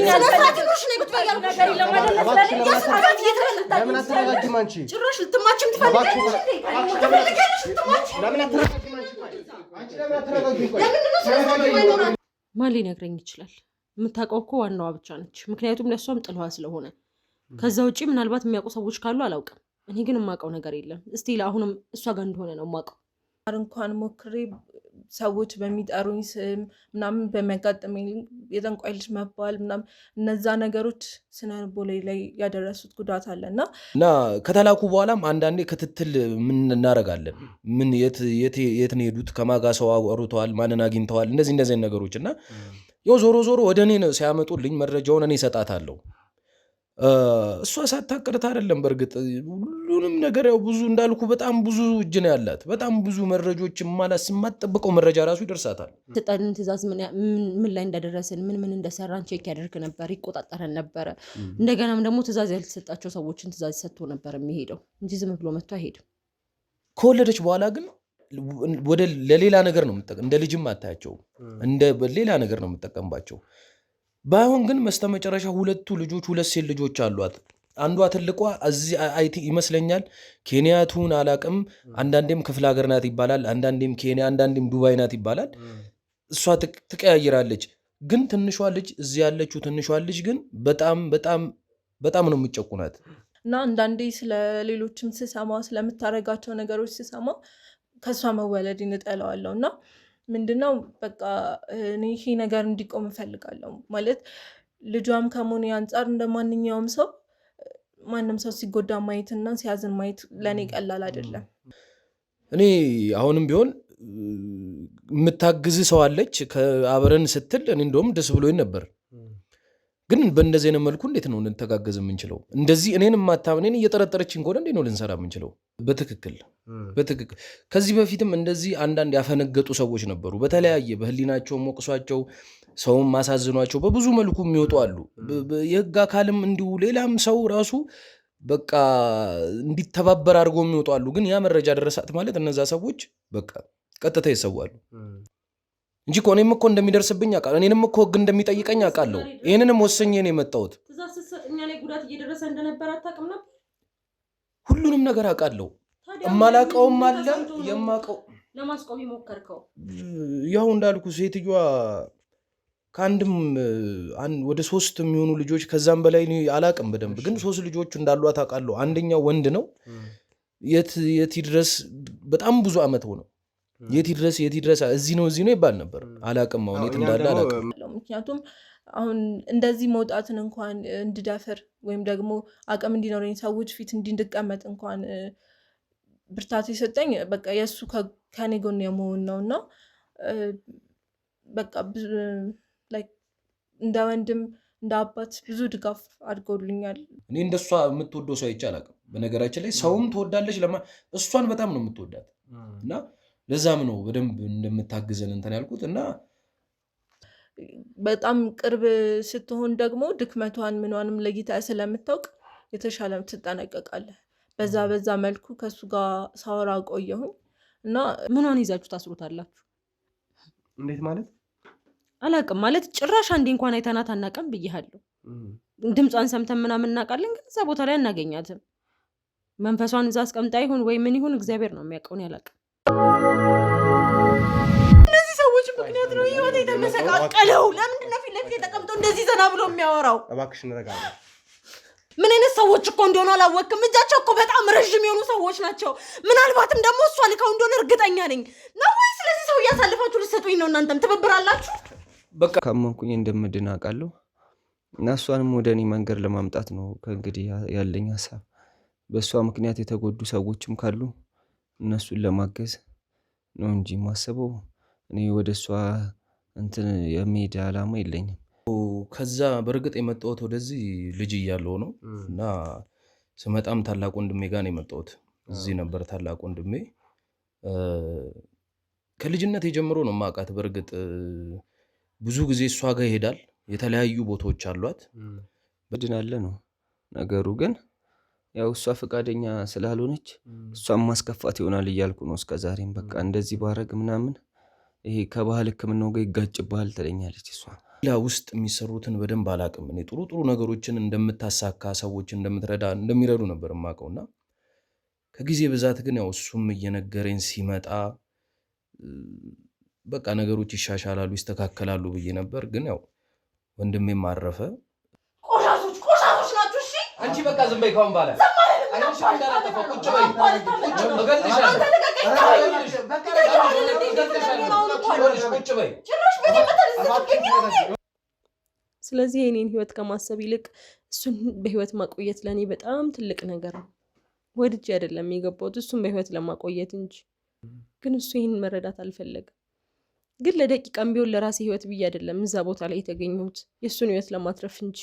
እኔ አልፈልግሽ ነው ጉድ ያለው ነገር ለምን አትረጋጊም አንቺ? ጭራሽ ልትማችም ትፈልጋለሽ እንዴ? ለምን አትረጋጊም አንቺ? ለምን አትረጋጊም? ማን ሊነግረኝ ይችላል? የምታውቀው እኮ ዋናዋ ብቻ ነች። ምክንያቱም ለሷም ጥሏ ስለሆነ ከዛ ውጪ ምናልባት የሚያውቁ ሰዎች ካሉ አላውቅም። እኔ ግን የማውቀው ነገር የለም። እስቲ አሁንም እሷ ጋር እንደሆነ ነው የማውቀው። እንኳን ሞክሬ ሰዎች በሚጠሩኝ ስም ምናምን በሚያጋጥመኝ የጠንቋይ ልጅ መባል ምናምን እነዛ ነገሮች ስነ ልቦናዬ ላይ ያደረሱት ጉዳት አለና ከተላኩ በኋላም አንዳንዴ ክትትል ምን እናደርጋለን። ምን የት ነው ሄዱት፣ ከማጋ ሰው አወሩተዋል፣ ማንን አግኝተዋል፣ እንደዚህ ነገሮች እና ያው ዞሮ ወደ እኔ ሲያመጡልኝ መረጃውን እኔ እሰጣታለሁ። እሷ ሳታቅርት አይደለም። በእርግጥ ሁሉንም ነገር ያው ብዙ እንዳልኩ በጣም ብዙ እጅ ነው ያላት። በጣም ብዙ መረጃዎች ማለት የማትጠብቀው መረጃ ራሱ ይደርሳታል። ተጣልን ትእዛዝ ምን ላይ እንደደረስን ምን እንደሰራን ቼክ ያደርግ ነበር፣ ይቆጣጠረን ነበር። እንደገናም ደግሞ ትእዛዝ ያልተሰጣቸው ሰዎችን ትእዛዝ ሰጥቶ ነበር የሚሄደው እንጂ ዝም ብሎ መጥቶ አይሄድም። ከወለደች በኋላ ግን ወደ ለሌላ ነገር ነው እንደ ልጅም አታያቸው፣ እንደ ሌላ ነገር ነው የምጠቀምባቸው። ባይሆን ግን መስተመጨረሻ ሁለት ሴት ልጆች አሏት። አንዷ ትልቋ እዚህ አይቲ ይመስለኛል ኬንያቱን አላቅም። አንዳንዴም ክፍለ ሀገር ናት ይባላል፣ አንዳንዴም ኬንያ፣ አንዳንዴም ዱባይ ናት ይባላል። እሷ ትቀያይራለች። ግን ትንሿ ልጅ እዚህ ያለችው ትንሿ ልጅ ግን በጣም ነው የሚጨቁናት። እና አንዳንዴ ስለ ሌሎችም ስሰማ ስለምታረጋቸው ነገሮች ስሰማ ከሷ መወለድ እንጠላዋለሁ እና ምንድነው በቃ እኔ ይሄ ነገር እንዲቆም እፈልጋለሁ። ማለት ልጇም ከመሆኔ አንጻር እንደማንኛውም ሰው ማንም ሰው ሲጎዳ ማየትና ሲያዝን ማየት ለእኔ ቀላል አይደለም። እኔ አሁንም ቢሆን የምታግዝ ሰው አለች አብረን ስትል እኔ እንደውም ደስ ብሎኝ ነበር። ግን በእንደዚህ አይነት መልኩ እንዴት ነው ልንተጋገዝ የምንችለው? እንደዚህ እኔን ማታምኔን እየጠረጠረችኝ ከሆነ እንዴት ነው ልንሰራ የምንችለው? በትክክል ከዚህ በፊትም እንደዚህ አንዳንድ ያፈነገጡ ሰዎች ነበሩ። በተለያየ በህሊናቸው ሞቅሷቸው ሰውም ማሳዝኗቸው በብዙ መልኩ የሚወጡ አሉ። የህግ አካልም እንዲሁ ሌላም ሰው ራሱ በቃ እንዲተባበር አድርገው የሚወጡ አሉ። ግን ያ መረጃ ደረሳት ማለት እነዛ ሰዎች በቃ ቀጥታ ይሰዋሉ እንጂ እኔም እኮ እንደሚደርስብኝ አውቃለሁ። እኔንም እኮ ህግ እንደሚጠይቀኝ አውቃለሁ። ይሄንንም ወሰኜ ነው የመጣሁት። እኛ ላይ ጉዳት እየደረሰ እንደነበር አታውቅም ነበር? ሁሉንም ነገር አውቃለሁ። እማላውቀውም አለ የማውቀው። ለማስቆም ይሞከርከው? ያው እንዳልኩ ሴትዮዋ ከአንድም ወደ 3 የሚሆኑ ልጆች ከዛም በላይ አላውቅም በደንብ ግን 3 ልጆች እንዳሏት አውቃለሁ። አንደኛው ወንድ ነው። የት ድረስ በጣም ብዙ አመት ሆነው የት ድረስ እዚህ ነው ይባል ነበር። አላውቅም አሁን የት እንዳለ አላውቅም። ምክንያቱም አሁን እንደዚህ መውጣትን እንኳን እንድደፍር ወይም ደግሞ አቅም እንዲኖረኝ ሰዎች ፊት እንድቀመጥ እንኳን ብርታት የሰጠኝ በቃ የእሱ ከኔ ጎን የመሆን ነውና በቃ እንደ ወንድም እንደ አባት ብዙ ድጋፍ አድርጎልኛል። እኔ እንደሷ የምትወደው ሰው አይቼ አላውቅም። በነገራችን ላይ ሰውም ትወዳለች እሷን በጣም ነው የምትወዳት እና ለዛም ነው በደንብ እንደምታግዘን እንትን ያልኩት እና በጣም ቅርብ ስትሆን ደግሞ ድክመቷን ምኗንም ለይታ ስለምታውቅ የተሻለ ትጠነቀቃለህ። በዛ መልኩ ከሱ ጋር ሳወራ ቆየሁኝ እና ምኗን ይዛችሁ ታስሩታላችሁ? እንዴት ማለት አላውቅም። ማለት ጭራሽ አንዴ እንኳን አይተናት አናውቅም ብያለሁ። ድምጿን ሰምተን ምናምን እናውቃለን፣ ግን እዛ ቦታ ላይ አናገኛትም። መንፈሷን እዛ አስቀምጣ ይሁን ወይ ምን ይሁን እግዚአብሔር ነው የሚያውቀው። እኔ አላውቅም። እነዚህ ሰዎች ምክንያት ነው ህይወት የተመሰቃቀለው። ለምንድን ነው ፊት ለፊት ተቀምጠው እንደዚህ ዘና ብሎ የሚያወራው? እባክሽ እንረጋጋ። ምን አይነት ሰዎች እኮ እንደሆኑ አላወቅም። እጃቸው እኮ በጣም ረዥም የሆኑ ሰዎች ናቸው። ምናልባትም ደግሞ እሷ ልካው እንደሆነ እርግጠኛ ነኝ ነው ወይ? ስለዚህ ሰው እያሳልፋችሁ ልትሰጡኝ ነው? እናንተም ትብብራላችሁ። በቃ ካመንኩኝ እንደምድን አውቃለሁ እና እሷንም ወደ እኔ መንገድ ለማምጣት ነው ከእንግዲህ ያለኝ ሀሳብ። በእሷ ምክንያት የተጎዱ ሰዎችም ካሉ እነሱን ለማገዝ ነው እንጂ ማስበው እኔ ወደ እሷ እንትን የሚሄድ ዓላማ የለኝም። ከዛ በእርግጥ የመጣሁት ወደዚህ ልጅ እያለሁ ነው እና ስመጣም ታላቅ ወንድሜ ጋር ነው የመጣሁት። እዚህ ነበር ታላቅ ወንድሜ። ከልጅነት የጀምሮ ነው ማውቃት። በእርግጥ ብዙ ጊዜ እሷ ጋር ይሄዳል። የተለያዩ ቦታዎች አሏት። በድናለ ነው ነገሩ። ግን ያው እሷ ፈቃደኛ ስላልሆነች እሷን ማስከፋት ይሆናል እያልኩ ነው እስከዛሬም። በቃ እንደዚህ ባረግ ምናምን ይሄ ከባህል ሕክምናው ጋር ይጋጭብሃል ትለኛለች እሷ። ላ ውስጥ የሚሰሩትን በደንብ አላቅም። እኔ ጥሩ ጥሩ ነገሮችን እንደምታሳካ ሰዎች እንደምትረዳ እንደሚረዱ ነበር የማውቀውና ከጊዜ ብዛት ግን ያው እሱም እየነገረኝ ሲመጣ በቃ ነገሮች ይሻሻላሉ ይስተካከላሉ ብዬ ነበር። ግን ያው ወንድሜም አረፈ። ቆሻሾች ናችሁ። እሺ አንቺ በቃ ዝም በይ ካሁን ባለ አይንሽ እንዳላጠፋ ቁጭ በይ ቁጭ በይ። ስለዚህ የኔን ህይወት ከማሰብ ይልቅ እሱን በህይወት ማቆየት ለእኔ በጣም ትልቅ ነገር ነው። ወድጄ አይደለም የገባሁት እሱን በህይወት ለማቆየት እንጂ። ግን እሱ ይህን መረዳት አልፈለግም። ግን ለደቂቃም ቢሆን ለራሴ ህይወት ብዬ አይደለም እዛ ቦታ ላይ የተገኘሁት የእሱን ህይወት ለማትረፍ እንጂ።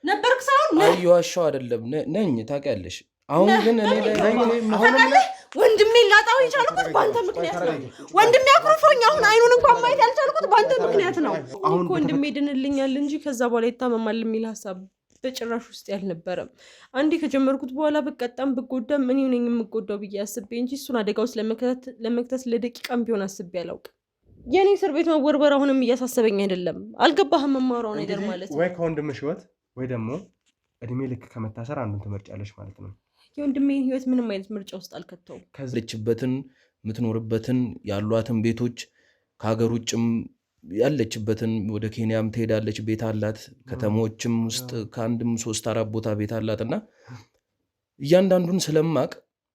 ነበርክ ሳይሆን አየዋሻው አይደለም ነኝ ታውቂያለሽ። አሁን ግን እኔ ወንድሜ ላጣው የቻልኩት በአንተ ምክንያት ነው። ወንድሜ አኩርፎኝ አሁን አይኑን እንኳን ማየት ያልቻልኩት በአንተ ምክንያት ነው። አሁን ወንድሜ ድንልኛል እንጂ ከዛ በኋላ ይታመማል የሚል ሀሳብ በጭራሽ ውስጥ ያልነበረም። አንዴ ከጀመርኩት በኋላ ብቀጣም ብጎዳም እኔ ነኝ የምጎዳው ብዬ አስቤ እንጂ እሱን አደጋ ውስጥ ለመክተት ለደቂቃም ቢሆን አስቤ አላውቅም። የኔ እስር ቤት መወርወር አሁንም እያሳሰበኝ አይደለም። አልገባህም? መማሯው ነገር ማለት ነው። ወይ ከወንድምሽ ህይወት ወይ ደግሞ እድሜ ልክ ከመታሰር አንዱን ትመርጫለሽ ማለት ነው። የወንድሜን ህይወት ምንም አይነት ምርጫ ውስጥ አልከተውም። ከዚችበትን የምትኖርበትን ያሏትን ቤቶች ከሀገር ውጭም ያለችበትን ወደ ኬንያም ትሄዳለች፣ ቤት አላት። ከተሞችም ውስጥ ከአንድም 3-4 ቦታ ቤት አላት እና እያንዳንዱን ስለማቅ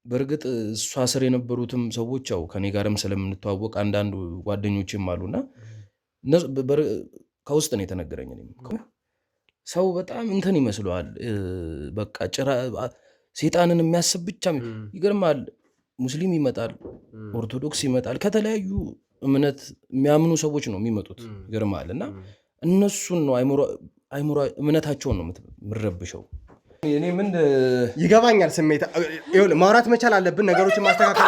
በእርግጥ እሷ ስር የነበሩትም ሰዎች ያው ከኔ ጋርም ስለምንተዋወቅ አንዳንድ ጓደኞችም አሉና ከውስጥ ነው የተነገረኝ። ሰው በጣም እንትን ይመስለዋል በቃ ጭራ ሴጣንን የሚያስብ ብቻ ይገርማል። ሙስሊም ይመጣል፣ ኦርቶዶክስ ይመጣል፣ ከተለያዩ እምነት የሚያምኑ ሰዎች ነው የሚመጡት። ይገርማል። እና እነሱን ነው አይምሮ እምነታቸውን ነው የምትረብሸው። እኔ ምን ይገባኛል ስሜት ማውራት መቻል አለብን፣ ነገሮችን ማስተካከል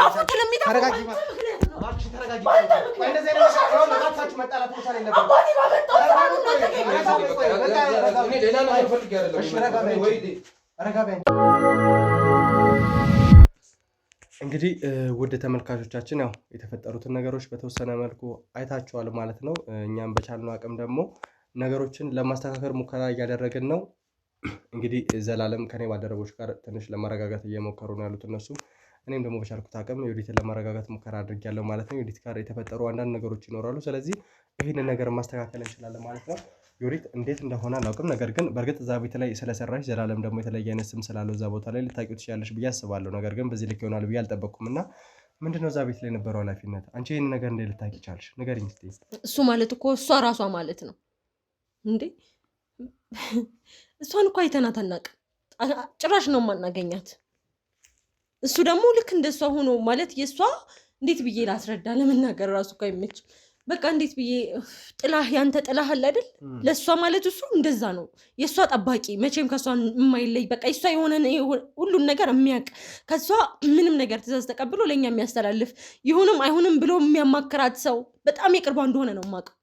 እንግዲህ ውድ ተመልካቾቻችን ያው የተፈጠሩትን ነገሮች በተወሰነ መልኩ አይታችኋል ማለት ነው። እኛም በቻልነው አቅም ደግሞ ነገሮችን ለማስተካከል ሙከራ እያደረግን ነው። እንግዲህ ዘላለም ከኔ ባልደረቦች ጋር ትንሽ ለማረጋጋት እየሞከሩ ነው ያሉት እነሱ። እኔም ደግሞ በቻልኩት አቅም ዮዲትን ለማረጋጋት ሙከራ አድርጌያለሁ ማለት ነው። ዮዲት ጋር የተፈጠሩ አንዳንድ ነገሮች ይኖራሉ። ስለዚህ ይህንን ነገር ማስተካከል እንችላለን ማለት ነው። ዮዲት እንዴት እንደሆነ አላውቅም። ነገር ግን በእርግጥ እዛ ቤት ላይ ስለሰራሽ ዘላለም ደግሞ የተለየ አይነት ስም ስላለው እዛ ቦታ ላይ ልታውቂው ትችያለሽ ብዬ አስባለሁ። ነገር ግን በዚህ ልክ ይሆናል ብዬ አልጠበቅኩም እና ምንድነው እዛ ቤት ላይ የነበረው ኃላፊነት? አንቺ ይህን ነገር እንዴት ልታውቂ ቻልሽ? ንገሪኝ እስኪ። እሱ ማለት እኮ እሷ ራሷ ማለት ነው እንዴ? እሷን እኮ አይተናት አናውቅም። ጭራሽ ነው የማናገኛት። እሱ ደግሞ ልክ እንደሷ ሆኖ ማለት የእሷ እንዴት ብዬ ላስረዳ ለመናገር ራሱ እኮ አይመችም። በቃ እንዴት ብዬ ጥላህ ያንተ ጥላህ አለ አይደል? ለእሷ ማለት እሱ እንደዛ ነው። የእሷ ጠባቂ መቼም ከእሷ የማይለይ በቃ እሷ የሆነ ሁሉን ነገር የሚያውቅ ከእሷ ምንም ነገር ትእዛዝ ተቀብሎ ለእኛ የሚያስተላልፍ ይሁንም አይሁንም ብሎ የሚያማክራት ሰው በጣም የቅርቧ እንደሆነ ነው የማውቀው።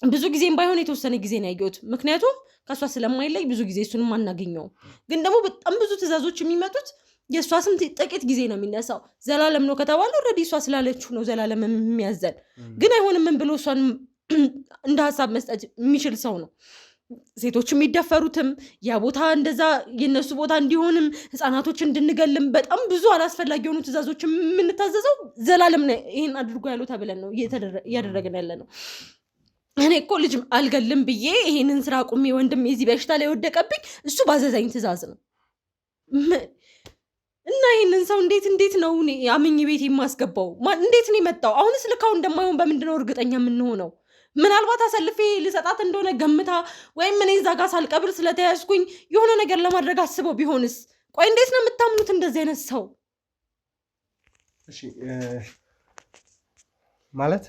ብዙ ጊዜም ባይሆን የተወሰነ ጊዜ ነው ያየሁት። ምክንያቱም ከእሷ ስለማይለይ ብዙ ጊዜ እሱንም አናገኘውም። ግን ደግሞ በጣም ብዙ ትእዛዞች የሚመጡት የእሷ ስም ጥቂት ጊዜ ነው የሚነሳው። ዘላለም ነው ከተባለ ኦልሬዲ እሷ ስላለችው ነው ዘላለም የሚያዘን። ግን አይሆንም ምን ብሎ እሷን እንደ ሀሳብ መስጠት የሚችል ሰው ነው። ሴቶች የሚደፈሩትም ያ ቦታ እንደዛ የነሱ ቦታ እንዲሆንም ህፃናቶች እንድንገልም በጣም ብዙ አላስፈላጊ የሆኑ ትእዛዞች የምንታዘዘው ዘላለም ነው ይህን አድርጎ ያለው ተብለን ነው እያደረግን ያለ ነው። እኔ እኮ ልጅ አልገልም ብዬ ይሄንን ስራ ቁሜ ወንድም የዚህ በሽታ ላይ ወደቀብኝ እሱ ባዘዛኝ ትእዛዝ ነው። እና ይህንን ሰው እንዴት ነው አምኜ ቤት የማስገባው? እንዴት ነው የመጣው? አሁንስ ልካው እንደማይሆን በምንድነው እርግጠኛ የምንሆነው? ምናልባት አሰልፌ ልሰጣት እንደሆነ ገምታ ወይም እኔ እዛ ጋር ሳልቀብር ስለተያዝኩኝ የሆነ ነገር ለማድረግ አስበው ቢሆንስ? ቆይ እንዴት ነው የምታምኑት እንደዚህ አይነት ሰው? እሺ ማለት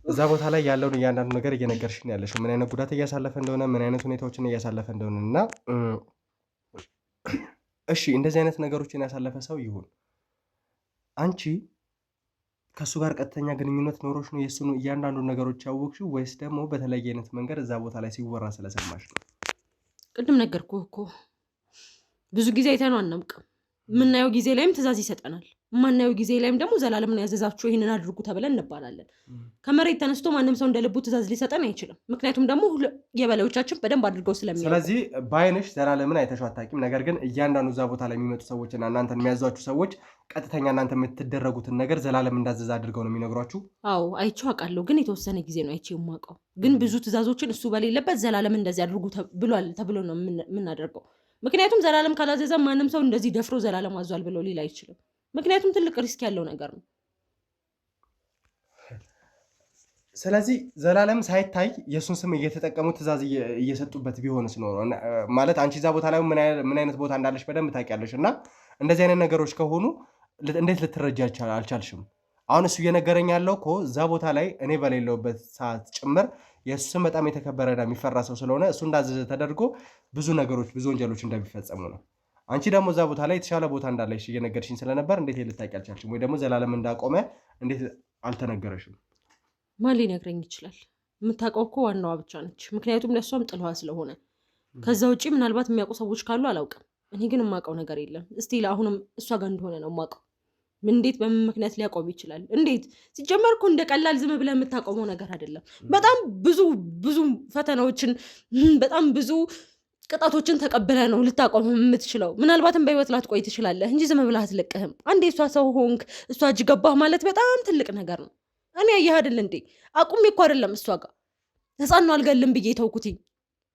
እዛ ቦታ ላይ ያለውን እያንዳንዱ ነገር እየነገርሽን ያለሽው ምን አይነት ጉዳት እያሳለፈ እንደሆነ ምን አይነት ሁኔታዎችን እያሳለፈ እንደሆነ እና እሺ እንደዚህ አይነት ነገሮችን ያሳለፈ ሰው ይሁን አንቺ ከሱ ጋር ቀጥተኛ ግንኙነት ኖሮሽ ነው የሱን እያንዳንዱ ነገሮች ያወቅሽው ወይስ ደግሞ በተለየ አይነት መንገድ እዛ ቦታ ላይ ሲወራ ስለሰማሽ ነው? ቅድም ነገርኩህ እኮ ብዙ ጊዜ አይተነው አናውቅም። የምናየው ጊዜ ላይም ትእዛዝ ይሰጠናል። ማናየው ጊዜ ላይም ደግሞ ዘላለምን ያዘዛችሁ ይሄንን አድርጉ ተብለን እንባላለን። ከመሬት ተነስቶ ማንም ሰው እንደልቡ ትእዛዝ ሊሰጠን አይችልም። ምክንያቱም ደግሞ የበላዮቻችን በደንብ አድርገው ስለሚያውቁ። ስለዚህ በአይንሽ ዘላለምን አይተሽው አታውቂም። ነገር ግን እያንዳንዱ እዛ ቦታ ላይ የሚመጡ ሰዎችና እናንተን የሚያዟችሁ ሰዎች ቀጥተኛ እናንተ የምትደረጉትን ነገር ዘላለም እንዳዘዘ አድርገው ነው የሚነግሯችሁ። አዎ አይቼው አውቃለሁ፣ ግን የተወሰነ ጊዜ ነው አይቼው የማውቀው። ግን ብዙ ትእዛዞችን እሱ በሌለበት ዘላለም እንደዚህ አድርጉ ብሏል ተብሎ ነው የምናደርገው። ምክንያቱም ዘላለም ካላዘዘ ማንም ሰው እንደዚህ ደፍሮ ዘላለም አዟል ብለው ሊል አይችልም። ምክንያቱም ትልቅ ሪስክ ያለው ነገር ነው። ስለዚህ ዘላለም ሳይታይ የእሱን ስም እየተጠቀሙ ትእዛዝ እየሰጡበት ቢሆንስ ኖሮ ማለት አንቺ እዛ ቦታ ላይ ምን አይነት ቦታ እንዳለሽ በደንብ ታውቂያለሽ። እና እንደዚህ አይነት ነገሮች ከሆኑ እንዴት ልትረጃ አልቻልሽም? አሁን እሱ እየነገረኝ ያለው እኮ እዛ ቦታ ላይ እኔ በሌለውበት ሰዓት ጭምር የእሱ ስም በጣም የተከበረና የሚፈራ ሰው ስለሆነ እሱ እንዳዘዘ ተደርጎ ብዙ ነገሮች ብዙ ወንጀሎች እንደሚፈጸሙ ነው። አንቺ ደግሞ እዛ ቦታ ላይ የተሻለ ቦታ እንዳለሽ እየነገርሽኝ ስለነበር እንዴት ልታውቂ አልቻልሽም? ወይ ደግሞ ዘላለም እንዳቆመ እንዴት አልተነገረሽም? ማን ሊነግረኝ ይችላል? የምታውቀው እኮ ዋናዋ ብቻ ነች። ምክንያቱም ለእሷም ጥሏ ስለሆነ። ከዛ ውጭ ምናልባት የሚያውቁ ሰዎች ካሉ አላውቅም። እኔ ግን የማውቀው ነገር የለም። እስቲ አሁንም እሷ ጋር እንደሆነ ነው የማውቀው። እንዴት በምን ምክንያት ሊያቆም ይችላል? እንዴት ሲጀመር እኮ እንደ ቀላል ዝም ብለህ የምታቆመው ነገር አይደለም። በጣም ብዙ ፈተናዎችን በጣም ብዙ ቅጣቶችን ተቀብለ ነው ልታቆም የምትችለው። ምናልባትም በህይወት ላትቆይ ትችላለህ እንጂ ዝም ብለህ አትለቅህም። አንዴ እሷ ሰው ሆንክ፣ እሷ እጅ ገባህ ማለት በጣም ትልቅ ነገር ነው። እኔ አየህ አይደል እንዴ አቁሜ እኮ አይደለም እሷ ጋር ህፃን ነው አልገልም ብዬ ተውኩትኝ።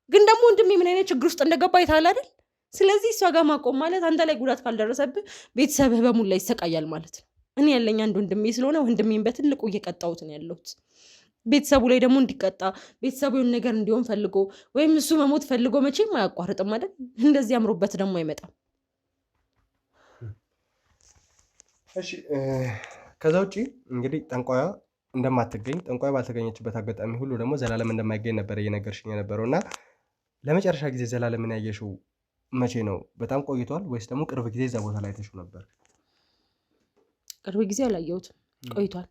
ግን ደግሞ ወንድሜ ምን አይነት ችግር ውስጥ እንደገባ አይተሃል አይደል? ስለዚህ እሷ ጋር ማቆም ማለት አንተ ላይ ጉዳት ካልደረሰብህ ቤተሰብህ በሙላ ይሰቃያል ማለት ነው። እኔ ያለኝ አንድ ወንድሜ ስለሆነ ወንድሜን በትልቁ እየቀጣሁት ነው ያለሁት። ቤተሰቡ ላይ ደግሞ እንዲቀጣ ቤተሰቡ የሆነ ነገር እንዲሆን ፈልጎ ወይም እሱ መሞት ፈልጎ መቼም አያቋርጥም አይደል? እንደዚህ አምሮበት ደግሞ አይመጣም። እሺ ከዛ ውጪ እንግዲህ ጠንቋያ እንደማትገኝ ጠንቋይ ባልተገኘችበት አጋጣሚ ሁሉ ደግሞ ዘላለም እንደማይገኝ ነበር እየነገርሽኝ የነበረው። እና ለመጨረሻ ጊዜ ዘላለምን ያየሽው መቼ ነው? በጣም ቆይቷል ወይስ ደግሞ ቅርብ ጊዜ እዛ ቦታ ላይ ተሽው ነበር? ቅርብ ጊዜ አላየሁትም፣ ቆይቷል፣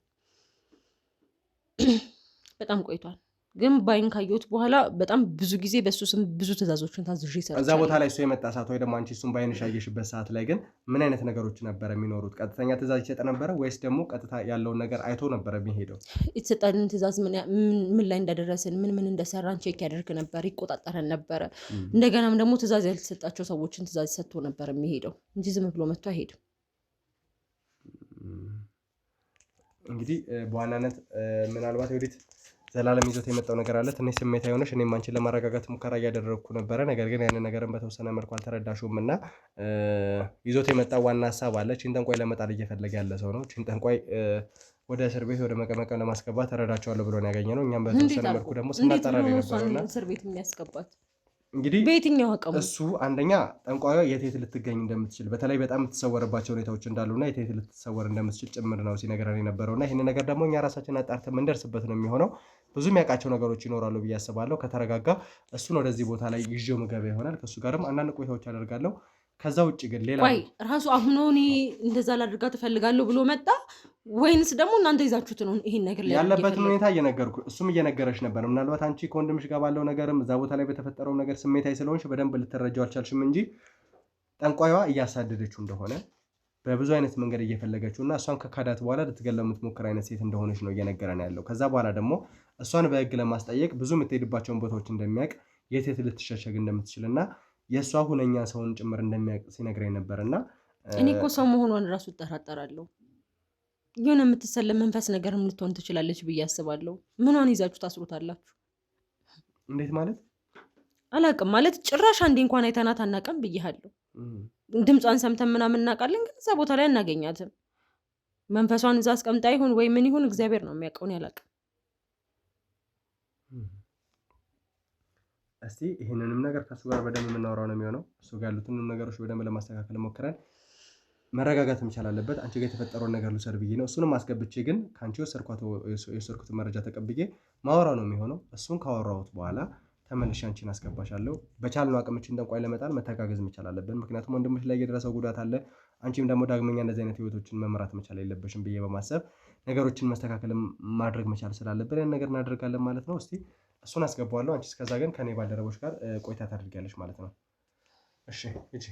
በጣም ቆይቷል። ግን ባይን ካየሁት በኋላ በጣም ብዙ ጊዜ በሱ ስም ብዙ ትእዛዞችን ታዝዤ ይሰራል። እዛ ቦታ ላይ እሱ የመጣ ሰዓት ወይ ደግሞ አንቺ እሱን ባይንሽ ያየሽበት ሰዓት ላይ ግን ምን አይነት ነገሮች ነበር የሚኖሩት? ቀጥተኛ ትእዛዝ ይሰጥ ነበረ ወይስ ደግሞ ቀጥታ ያለውን ነገር አይቶ ነበር የሚሄደው? የተሰጠንን ትእዛዝ ምን ላይ እንደደረስን ምን እንደሰራን ቼክ ያደርግ ነበር፣ ይቆጣጠረን ነበረ። እንደገናም ደግሞ ትእዛዝ ያልተሰጣቸው ሰዎችን ትእዛዝ ሰጥቶ ነበር የሚሄደው እንጂ ዝም ብሎ መጥቶ አይሄድም። እንግዲህ በዋናነት ምናልባት ወዲት ዘላለም ይዞት የመጣው ነገር አለ። ትንሽ ስሜታዊ ሆነሽ እኔም አንቺን ለማረጋጋት ሙከራ እያደረግኩ ነበረ። ነገር ግን ያንን ነገርን በተወሰነ መልኩ አልተረዳሽውም እና ይዞት የመጣው ዋና ሀሳብ አለ። ቺን ጠንቋይ ለመጣል እየፈለገ ያለ ሰው ነው። ቺን ጠንቋይ ወደ እስር ቤት ወደ መቀመቀም ለማስገባት ተረዳቸዋለሁ ብሎ ነው ያገኘ ነው። እኛም በተወሰነ መልኩ ደግሞ ስናጠራር የነበረውና እስር ቤት የሚያስገባት እንግዲህ በየትኛው አቀሙ እሱ አንደኛ ጠንቋዩ የት ልትገኝ እንደምትችል በተለይ በጣም የምትሰወርባቸው ሁኔታዎች እንዳሉና የት ልትሰወር እንደምትችል ጭምር ነው ሲነገረን የነበረውና ይህን ነገር ደግሞ እኛ ራሳችን አጣርተን የምንደርስበት ነው የሚሆነው። ብዙ የሚያውቃቸው ነገሮች ይኖራሉ ብዬ አስባለሁ። ከተረጋጋ እሱን ወደዚህ ቦታ ላይ ይዤው ምገባ ይሆናል። ከእሱ ጋርም አንዳንድ ቆይታዎች አደርጋለሁ። ከዛ ውጭ ግን ሌላ ራሱ አሁን እኔ እንደዛ ላድርጋ ትፈልጋለሁ ብሎ መጣ ወይንስ ደግሞ እናንተ ይዛችሁት ነው ይሄን ነገር ላይ ያለበትን ሁኔታ እየነገርኩ እሱም እየነገረሽ ነበር። ምናልባት አንቺ ከወንድምሽ ጋር ባለው ነገርም እዛ ቦታ ላይ በተፈጠረው ነገር ስሜታዊ ስለሆንሽ በደንብ ልትረጃው አልቻልሽም እንጂ ጠንቋይዋ እያሳደደችው እንደሆነ በብዙ አይነት መንገድ እየፈለገችው እና እሷን ከካዳት በኋላ ልትገለው የምትሞክር አይነት ሴት እንደሆነች ነው እየነገረን ያለው። ከዛ በኋላ ደግሞ እሷን በህግ ለማስጠየቅ ብዙ የምትሄድባቸውን ቦታዎች እንደሚያውቅ የት ልትሸሸግ እንደምትችል እና የእሷ ሁነኛ ሰውን ጭምር እንደሚያውቅ ሲነግረኝ ነበርና እኔ እኮ ሰው መሆኗን ራሱ እጠራጠራለሁ። የሆነ የምትሰለም መንፈስ ነገርም ልትሆን ትችላለች ብዬ አስባለሁ። ምኗን ይዛችሁ ታስሩታላችሁ? እንዴት ማለት አላውቅም። ማለት ጭራሽ አንዴ እንኳን አይተናት አናውቅም ብያለሁ። ድምጿን ሰምተን ምናምን እናውቃለን፣ ግን እዛ ቦታ ላይ አናገኛትም። መንፈሷን እዛ አስቀምጣ ይሁን ወይ ምን ይሁን እግዚአብሔር ነው የሚያውቀውን። ያላውቅም። እስቲ ይህንንም ነገር ከእሱ ጋር በደንብ የምናወራው ነው የሚሆነው። እሱ ጋር ያሉትንም ነገሮች በደንብ ለማስተካከል ሞክረን መረጋጋት መቻል አለበት። አንቺ ጋር የተፈጠረውን ነገር ልውሰድ ብዬ ነው እሱንም አስገብቼ ግን ከአንቺ የወሰድኩትን መረጃ ተቀብዬ ማወራው ነው የሚሆነው። እሱን ካወራሁት በኋላ ተመልሼ አንቺን አስገባሻለሁ። በቻልነው አቅምችን ጠንቋይ ለመጣል መተጋገዝ መቻል አለብን። ምክንያቱም ወንድምሽ ላይ የደረሰው ጉዳት አለ። አንቺም ደግሞ ዳግመኛ እንደዚህ አይነት ህይወቶችን መምራት መቻል የለበሽም ብዬ በማሰብ ነገሮችን መስተካከል ማድረግ መቻል ስላለብን ያን ነገር እናደርጋለን ማለት ነው። እስቲ እሱን አስገባዋለሁ። አንቺ እስከዛ ግን ከኔ ባልደረቦች ጋር ቆይታ ታደርጊያለሽ ማለት ነው። እሺ እጂ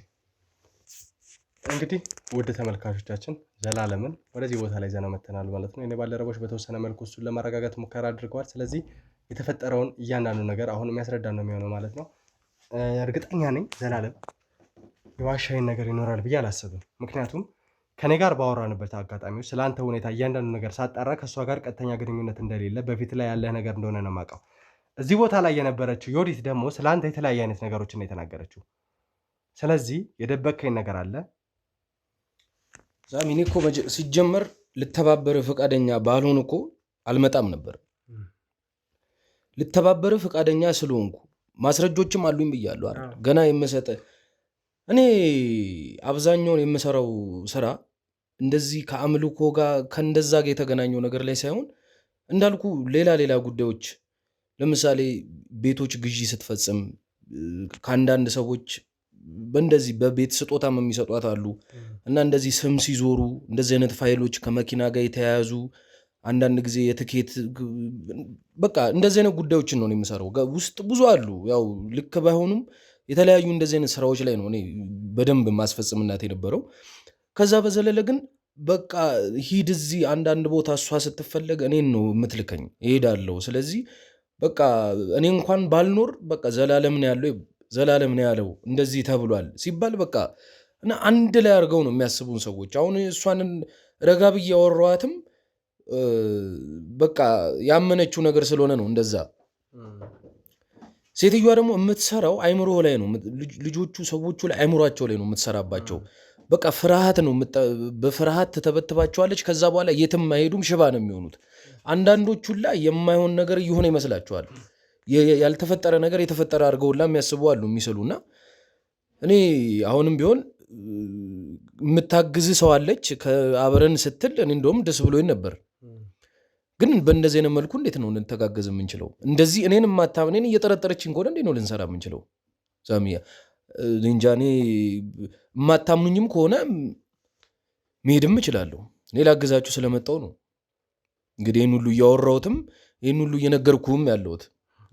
እንግዲህ ውድ ተመልካቾቻችን ዘላለምን ወደዚህ ቦታ ላይ ዘና መተናል ማለት ነው። እኔ ባልደረቦች በተወሰነ መልኩ እሱን ለማረጋጋት ሙከራ አድርገዋል። ስለዚህ የተፈጠረውን እያንዳንዱ ነገር አሁን የሚያስረዳን ነው የሚሆነው ማለት ነው። እርግጠኛ ነኝ ዘላለም የዋሻይን ነገር ይኖራል ብዬ አላስብም። ምክንያቱም ከኔ ጋር ባወራንበት አጋጣሚዎች ስለአንተ ሁኔታ እያንዳንዱ ነገር ሳጣራ ከእሷ ጋር ቀጥተኛ ግንኙነት እንደሌለ በፊት ላይ ያለህ ነገር እንደሆነ ነው የማውቀው። እዚህ ቦታ ላይ የነበረችው ዮዲት ደግሞ ስለአንተ የተለያየ አይነት ነገሮችን ነው የተናገረችው። ስለዚህ የደበከኝ ነገር አለ ዛሚ። እኔ እኮ ሲጀመር ልተባበር ፈቃደኛ ባልሆን እኮ አልመጣም ነበር። ልተባበር ፈቃደኛ ስለሆንኩ ማስረጆችም አሉኝ ብያለሁ አይደል? ገና የምሰጠ እኔ አብዛኛውን የምሰራው ስራ እንደዚህ ከአምልኮ ጋር ከእንደዛ ጋር የተገናኘው ነገር ላይ ሳይሆን እንዳልኩ ሌላ ጉዳዮች፣ ለምሳሌ ቤቶች ግዢ ስትፈጽም ከአንዳንድ ሰዎች በእንደዚህ በቤት ስጦታም የሚሰጧት አሉ እና እንደዚህ ስም ሲዞሩ እንደዚህ አይነት ፋይሎች ከመኪና ጋር የተያያዙ አንዳንድ ጊዜ የትኬት በቃ እንደዚህ አይነት ጉዳዮችን ነው የምሰራው። ውስጥ ብዙ አሉ፣ ያው ልክ ባይሆኑም የተለያዩ እንደዚህ አይነት ስራዎች ላይ ነው እኔ በደንብ ማስፈጽምናት የነበረው። ከዛ በዘለለ ግን በቃ ሂድ እዚህ አንዳንድ ቦታ እሷ ስትፈለግ እኔን ነው የምትልከኝ፣ እሄዳለሁ። ስለዚህ በቃ እኔ እንኳን ባልኖር በቃ ዘላለም ነው ያለው እንደዚህ ተብሏል ሲባል በቃ እና አንድ ላይ አድርገው ነው የሚያስቡን ሰዎች። አሁን እሷን ረጋ ብዬ ያወራኋትም በቃ ያመነችው ነገር ስለሆነ ነው እንደዛ። ሴትዮዋ ደግሞ የምትሰራው አይምሮ ላይ ነው፣ ልጆቹ ሰዎቹ ላይ አይምሯቸው ላይ ነው የምትሰራባቸው። በቃ ፍርሃት ነው፣ በፍርሃት ትተበትባቸዋለች። ከዛ በኋላ የትም አይሄዱም፣ ሽባ ነው የሚሆኑት። አንዳንዶቹ ላይ የማይሆን ነገር እየሆነ ይመስላቸዋል። ያልተፈጠረ ነገር የተፈጠረ አድርገውላ የሚያስቡ አሉ የሚስሉና እኔ አሁንም ቢሆን የምታግዝ ሰው አለች ከአብረን ስትል እኔ እንደውም ደስ ብሎኝ ነበር። ግን በእንደዚህ አይነት መልኩ እንዴት ነው ልንተጋገዝ የምንችለው? እንደዚህ እኔን የማታምኔን እየጠረጠረችኝ ከሆነ እንዴት ነው ልንሰራ የምንችለው? ዛሚያ እንጃ። እኔ የማታምኑኝም ከሆነ መሄድም እችላለሁ። እኔ ላግዛችሁ ስለመጣው ነው እንግዲህ ይህን ሁሉ እያወራሁትም ይህን ሁሉ እየነገርኩም ያለሁት።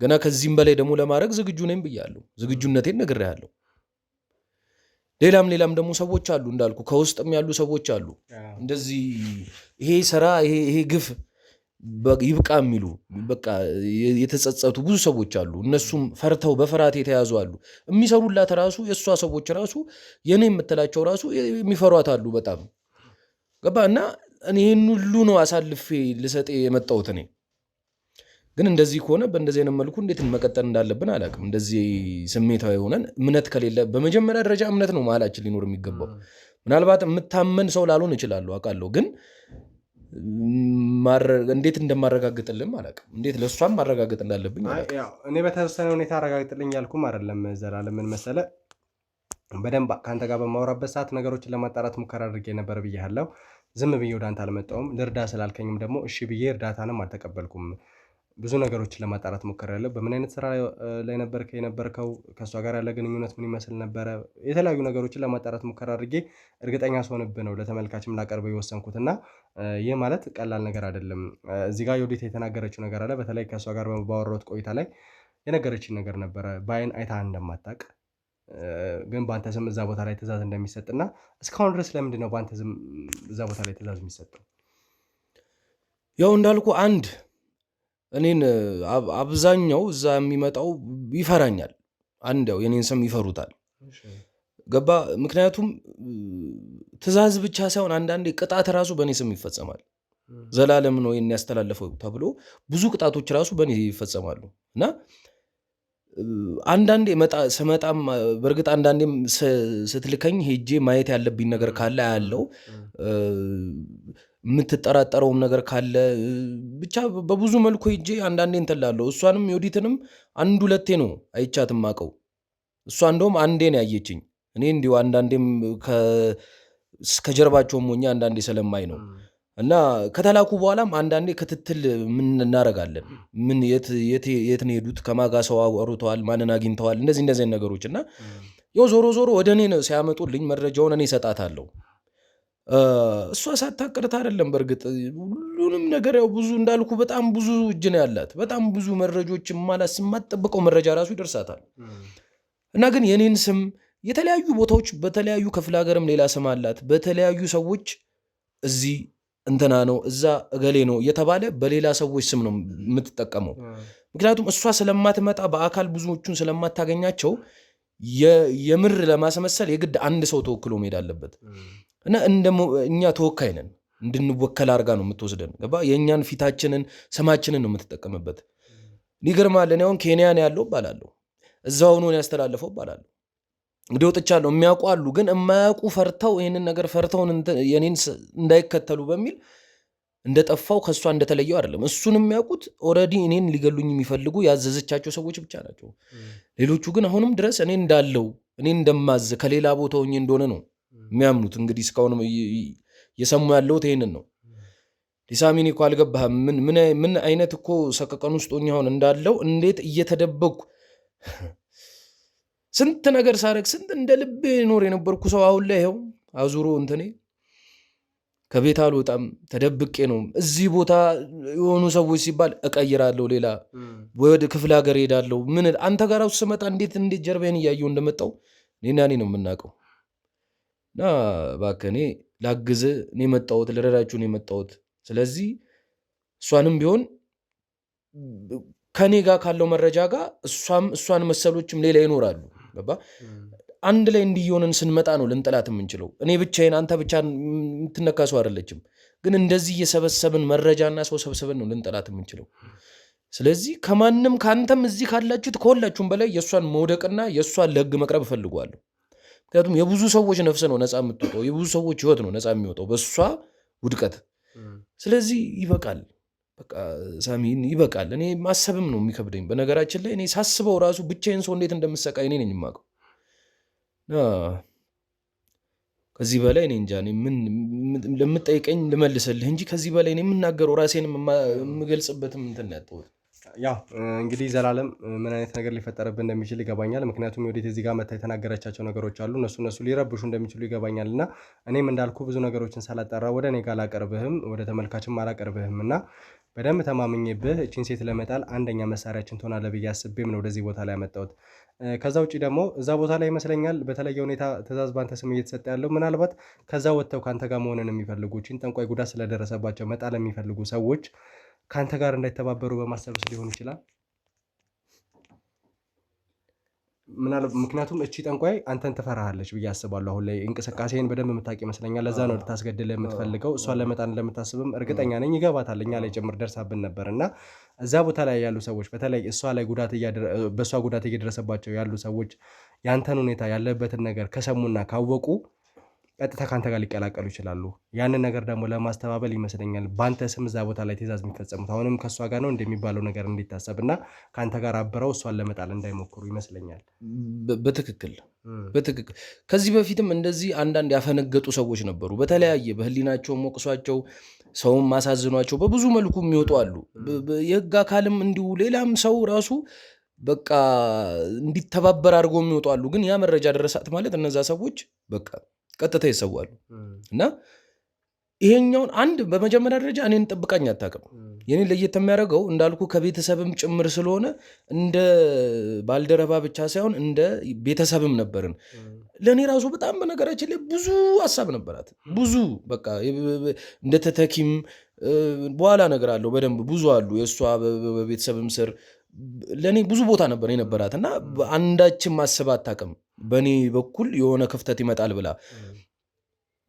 ገና ከዚህም በላይ ደግሞ ለማድረግ ዝግጁ ነኝ ብያለሁ። ዝግጁነቴን ነግሬያለሁ። ሌላም ደግሞ ሰዎች አሉ እንዳልኩ ከውስጥም ያሉ ሰዎች አሉ እንደዚህ ይሄ ስራ ይሄ ግፍ ይብቃ የሚሉ በቃ የተጸጸቱ ብዙ ሰዎች አሉ። እነሱም ፈርተው በፍርሃት የተያዙ አሉ። የሚሰሩላት ራሱ የእሷ ሰዎች ራሱ የኔ የምትላቸው ራሱ የሚፈሯት አሉ በጣም ገባ። እና እኔ ይህን ሁሉ ነው አሳልፌ ልሰጥ የመጣሁት። እኔ ግን እንደዚህ ከሆነ በእንደዚህ አይነት መልኩ እንዴት መቀጠል እንዳለብን አላውቅም። እንደዚህ ስሜታዊ ሆነን እምነት ከሌለ በመጀመሪያ ደረጃ እምነት ነው መሀላችን ሊኖር የሚገባው። ምናልባት የምታመን ሰው ላልሆን እችላለሁ አውቃለሁ፣ ግን እንዴት እንደማረጋግጥልም አላውቅም። እንዴት ለእሷም ማረጋግጥ እንዳለብኝ እኔ በተወሰነ ሁኔታ አረጋግጥልኝ ያልኩም አይደለም ዘላለም። ምን መሰለህ በደንብ ከአንተ ጋር በማወራበት ሰዓት ነገሮችን ለማጣራት ሙከራ አድርጌ ነበር ብያለሁ። ዝም ብዬ ወደ አንተ አልመጣሁም። ልርዳ ስላልከኝም ደግሞ እሺ ብዬ እርዳታንም አልተቀበልኩም። ብዙ ነገሮችን ለማጣራት ሞክሬያለሁ። በምን አይነት ስራ ላይ የነበርከው፣ ከእሷ ጋር ያለ ግንኙነት ምን ይመስል ነበረ፣ የተለያዩ ነገሮችን ለማጣራት ሙከራ አድርጌ እርግጠኛ ስሆንብህ ነው ለተመልካችም ላቀርበው የወሰንኩት እና ይህ ማለት ቀላል ነገር አይደለም። እዚህ ጋር ዮዲት የተናገረችው ነገር አለ። በተለይ ከእሷ ጋር ባወራሁት ቆይታ ላይ የነገረችኝ ነገር ነበረ። በአይን አይታ እንደማታውቅ ግን በአንተ ስም እዛ ቦታ ላይ ትእዛዝ እንደሚሰጥና እስካሁን ድረስ ለምንድን ነው በአንተ ስም እዛ ቦታ ላይ ትእዛዝ የሚሰጠው? ያው እንዳልኩ አንድ እኔን አብዛኛው እዛ የሚመጣው ይፈራኛል። አንድ ያው የኔን ስም ይፈሩታል ገባ። ምክንያቱም ትእዛዝ ብቻ ሳይሆን አንዳንዴ ቅጣት ራሱ በእኔ ስም ይፈጸማል። ዘላለም ነው ይህን ያስተላለፈው ተብሎ ብዙ ቅጣቶች ራሱ በእኔ ይፈጸማሉ እና አንዳንዴ ስመጣም በእርግጥ አንዳንዴም ስትልከኝ ሄጄ ማየት ያለብኝ ነገር ካለ ያለው የምትጠራጠረውም ነገር ካለ ብቻ በብዙ መልኩ ሄጄ አንዳንዴ እንትላለሁ። እሷንም ዮዲትንም አንድ ሁለቴ ነው አይቻትም አውቀው። እሷ እንደውም አንዴ ነው ያየችኝ። እኔ እንዲሁ አንዳንዴም ከጀርባቸውም ሆኜ አንዳንዴ ስለማይ ነው እና ከተላኩ በኋላም አንዳንዴ ክትትል ምን እናደርጋለን፣ ምን የት ነው የሄዱት፣ ከማጋ ሰው አውርተዋል፣ ማንን አግኝተዋል፣ እንደዚህ ነገሮች እና ያው ዞሮ ወደ እኔ ነው ሲያመጡልኝ መረጃውን እኔ እሰጣታለሁ። እሷ ሳታቅርት አይደለም። በእርግጥ ሁሉንም ነገር ያው ብዙ እንዳልኩ በጣም ብዙ እጅ ነው ያላት። በጣም ብዙ መረጃዎች የማትጠብቀው መረጃ ራሱ ይደርሳታል እና ግን የኔን ስም የተለያዩ ቦታዎች በተለያዩ ክፍለ ሀገርም ሌላ ስም አላት። በተለያዩ ሰዎች እዚህ እንትና ነው እዛ እገሌ ነው እየተባለ በሌላ ሰዎች ስም ነው የምትጠቀመው። ምክንያቱም እሷ ስለማትመጣ በአካል ብዙዎቹን ስለማታገኛቸው የምር ለማስመሰል የግድ አንድ ሰው ተወክሎ መሄድ አለበት እና እኛ ተወካይ ነን እንድንወከል አድርጋ ነው የምትወስደን። ገባ? የእኛን ፊታችንን ስማችንን ነው የምትጠቀምበት። ይገርማል። እኔ አሁን ኬንያ ነው ያለው እባላለሁ፣ እዛው ሆኖ ያስተላለፈው እባላለሁ። እንግዲህ ወጥቻለሁ። የሚያውቁ አሉ፣ ግን የማያውቁ ፈርተው ይህንን ነገር ፈርተውን የኔን እንዳይከተሉ በሚል እንደጠፋው ከእሷ እንደተለየው አይደለም። እሱን የሚያውቁት ኦልሬዲ እኔን ሊገሉኝ የሚፈልጉ ያዘዘቻቸው ሰዎች ብቻ ናቸው። ሌሎቹ ግን አሁንም ድረስ እኔ እንዳለው እኔ እንደማዝ ከሌላ ቦታ ሆኜ እንደሆነ ነው የሚያምኑት። እንግዲህ እስካሁንም እየሰሙ ያለሁት ይሄንን ነው። ሊሳሚን እኮ አልገባህም። ምን አይነት እኮ ሰቀቀን ውስጥ ሆኜ አሁን እንዳለው እንዴት እየተደበቅኩ ስንት ነገር ሳረግ ስንት እንደ ልቤ ኖር የነበርኩ ሰው አሁን ላይ ይኸው አዙሮ እንትኔ ከቤት አልወጣም፣ ተደብቄ ነው። እዚህ ቦታ የሆኑ ሰዎች ሲባል እቀይራለሁ፣ ሌላ ወደ ክፍለ ሀገር ሄዳለሁ። ምን አንተ ጋር ውስጥ ስመጣ እንዴት ጀርባዬን እያየሁ እንደመጣው እኔና እኔ ነው የምናውቀው። እና እባክህ እኔ ላግዝ እኔ መጣሁት፣ ልረዳችሁ ነው የመጣሁት። ስለዚህ እሷንም ቢሆን ከኔ ጋር ካለው መረጃ ጋር እሷን መሰሎችም ሌላ ይኖራሉ። ገባ? አንድ ላይ እንዲሆንን ስንመጣ ነው ልንጠላት የምንችለው። እኔ ብቻዬን አንተ ብቻ የምትነካ ሰው አይደለችም። ግን እንደዚህ እየሰበሰብን መረጃና ሰው ሰብስበን ነው ልንጠላት የምንችለው። ስለዚህ ከማንም ከአንተም እዚህ ካላችሁት ከሁላችሁም በላይ የእሷን መውደቅና የእሷን ለህግ መቅረብ እፈልገዋለሁ። ምክንያቱም የብዙ ሰዎች ነፍስ ነው ነፃ የምትወጣው፣ የብዙ ሰዎች ህይወት ነው ነፃ የሚወጣው በእሷ ውድቀት። ስለዚህ ይበቃል፣ በቃ ሳሚን ይበቃል። እኔ ማሰብም ነው የሚከብደኝ። በነገራችን ላይ እኔ ሳስበው ራሱ ብቻዬን ሰው እንዴት እንደምሰቃይ እኔ ነኝ የማውቀው። ከዚህ በላይ እኔ እንጃ ምን ለምጠይቀኝ ልመልስልህ እንጂ ከዚህ በላይ እኔ የምናገረው ራሴን የምገልጽበትም እንትን ያጣሁት። ያው እንግዲህ ዘላለም ምን አይነት ነገር ሊፈጠርብህ እንደሚችል ይገባኛል። ምክንያቱም ወዴት እዚህ ጋር መታ የተናገረቻቸው ነገሮች አሉ፣ እነሱ ሊረብሹ እንደሚችሉ ይገባኛል። እና እኔም እንዳልኩ ብዙ ነገሮችን ሳላጠራ ወደ እኔ ጋር አላቀርብህም፣ ወደ ተመልካችም አላቀርብህም እና በደንብ ተማምኜብህ እቺን ሴት ለመጣል አንደኛ መሳሪያችን ትሆናለህ ብዬ አስቤም ነው ወደዚህ ቦታ ላይ ያመጣሁት። ከዛ ውጭ ደግሞ እዛ ቦታ ላይ ይመስለኛል በተለየ ሁኔታ ትእዛዝ ባንተ ስም እየተሰጠ ያለው ምናልባት ከዛ ወጥተው ከአንተ ጋር መሆንን የሚፈልጉ እቺን ጠንቋይ ጉዳት ስለደረሰባቸው መጣል የሚፈልጉ ሰዎች ከአንተ ጋር እንዳይተባበሩ በማሰብስ ሊሆን ይችላል። ምክንያቱም እቺ ጠንቋይ አንተን ትፈራሃለች ብዬ አስባለሁ። አሁን ላይ እንቅስቃሴን በደንብ የምታውቅ ይመስለኛል። ለዛ ነው ልታስገድል የምትፈልገው። እሷን ለመጣን እንደምታስብም እርግጠኛ ነኝ። ይገባታል፣ እኛ ላይ ጭምር ደርሳብን ነበር እና እዛ ቦታ ላይ ያሉ ሰዎች በተለይ በእሷ ጉዳት እየደረሰባቸው ያሉ ሰዎች ያንተን ሁኔታ ያለበትን ነገር ከሰሙና ካወቁ ቀጥታ ከአንተ ጋር ሊቀላቀሉ ይችላሉ። ያንን ነገር ደግሞ ለማስተባበል ይመስለኛል በአንተ ስም እዛ ቦታ ላይ ትእዛዝ የሚፈጸሙት አሁንም ከእሷ ጋር ነው እንደሚባለው ነገር እንዲታሰብ እና ከአንተ ጋር አብረው እሷን ለመጣል እንዳይሞክሩ ይመስለኛል። በትክክል ከዚህ በፊትም እንደዚህ አንዳንድ ያፈነገጡ ሰዎች ነበሩ። በተለያየ በህሊናቸው ሞቅሷቸው ሰውም ማሳዝኗቸው በብዙ መልኩ የሚወጡ አሉ። የህግ አካልም እንዲሁ ሌላም ሰው ራሱ በቃ እንዲተባበር አድርጎ የሚወጡ አሉ። ግን ያ መረጃ ደረሳት ማለት እነዛ ሰዎች በቃ ቀጥታ ይሰዋሉ። እና ይሄኛውን አንድ በመጀመሪያ ደረጃ እኔን ጠብቃኝ አታውቅም። የኔን ለየት የሚያደርገው እንዳልኩ ከቤተሰብም ጭምር ስለሆነ እንደ ባልደረባ ብቻ ሳይሆን እንደ ቤተሰብም ነበርን። ለእኔ ራሱ በጣም በነገራችን ላይ ብዙ ሀሳብ ነበራት። ብዙ በቃ እንደ ተተኪም በኋላ ነገር አለው በደንብ ብዙ አሉ። የእሷ በቤተሰብም ስር ለእኔ ብዙ ቦታ ነበር የነበራት እና አንዳችን ማሰብ አታውቅም በእኔ በኩል የሆነ ክፍተት ይመጣል ብላ።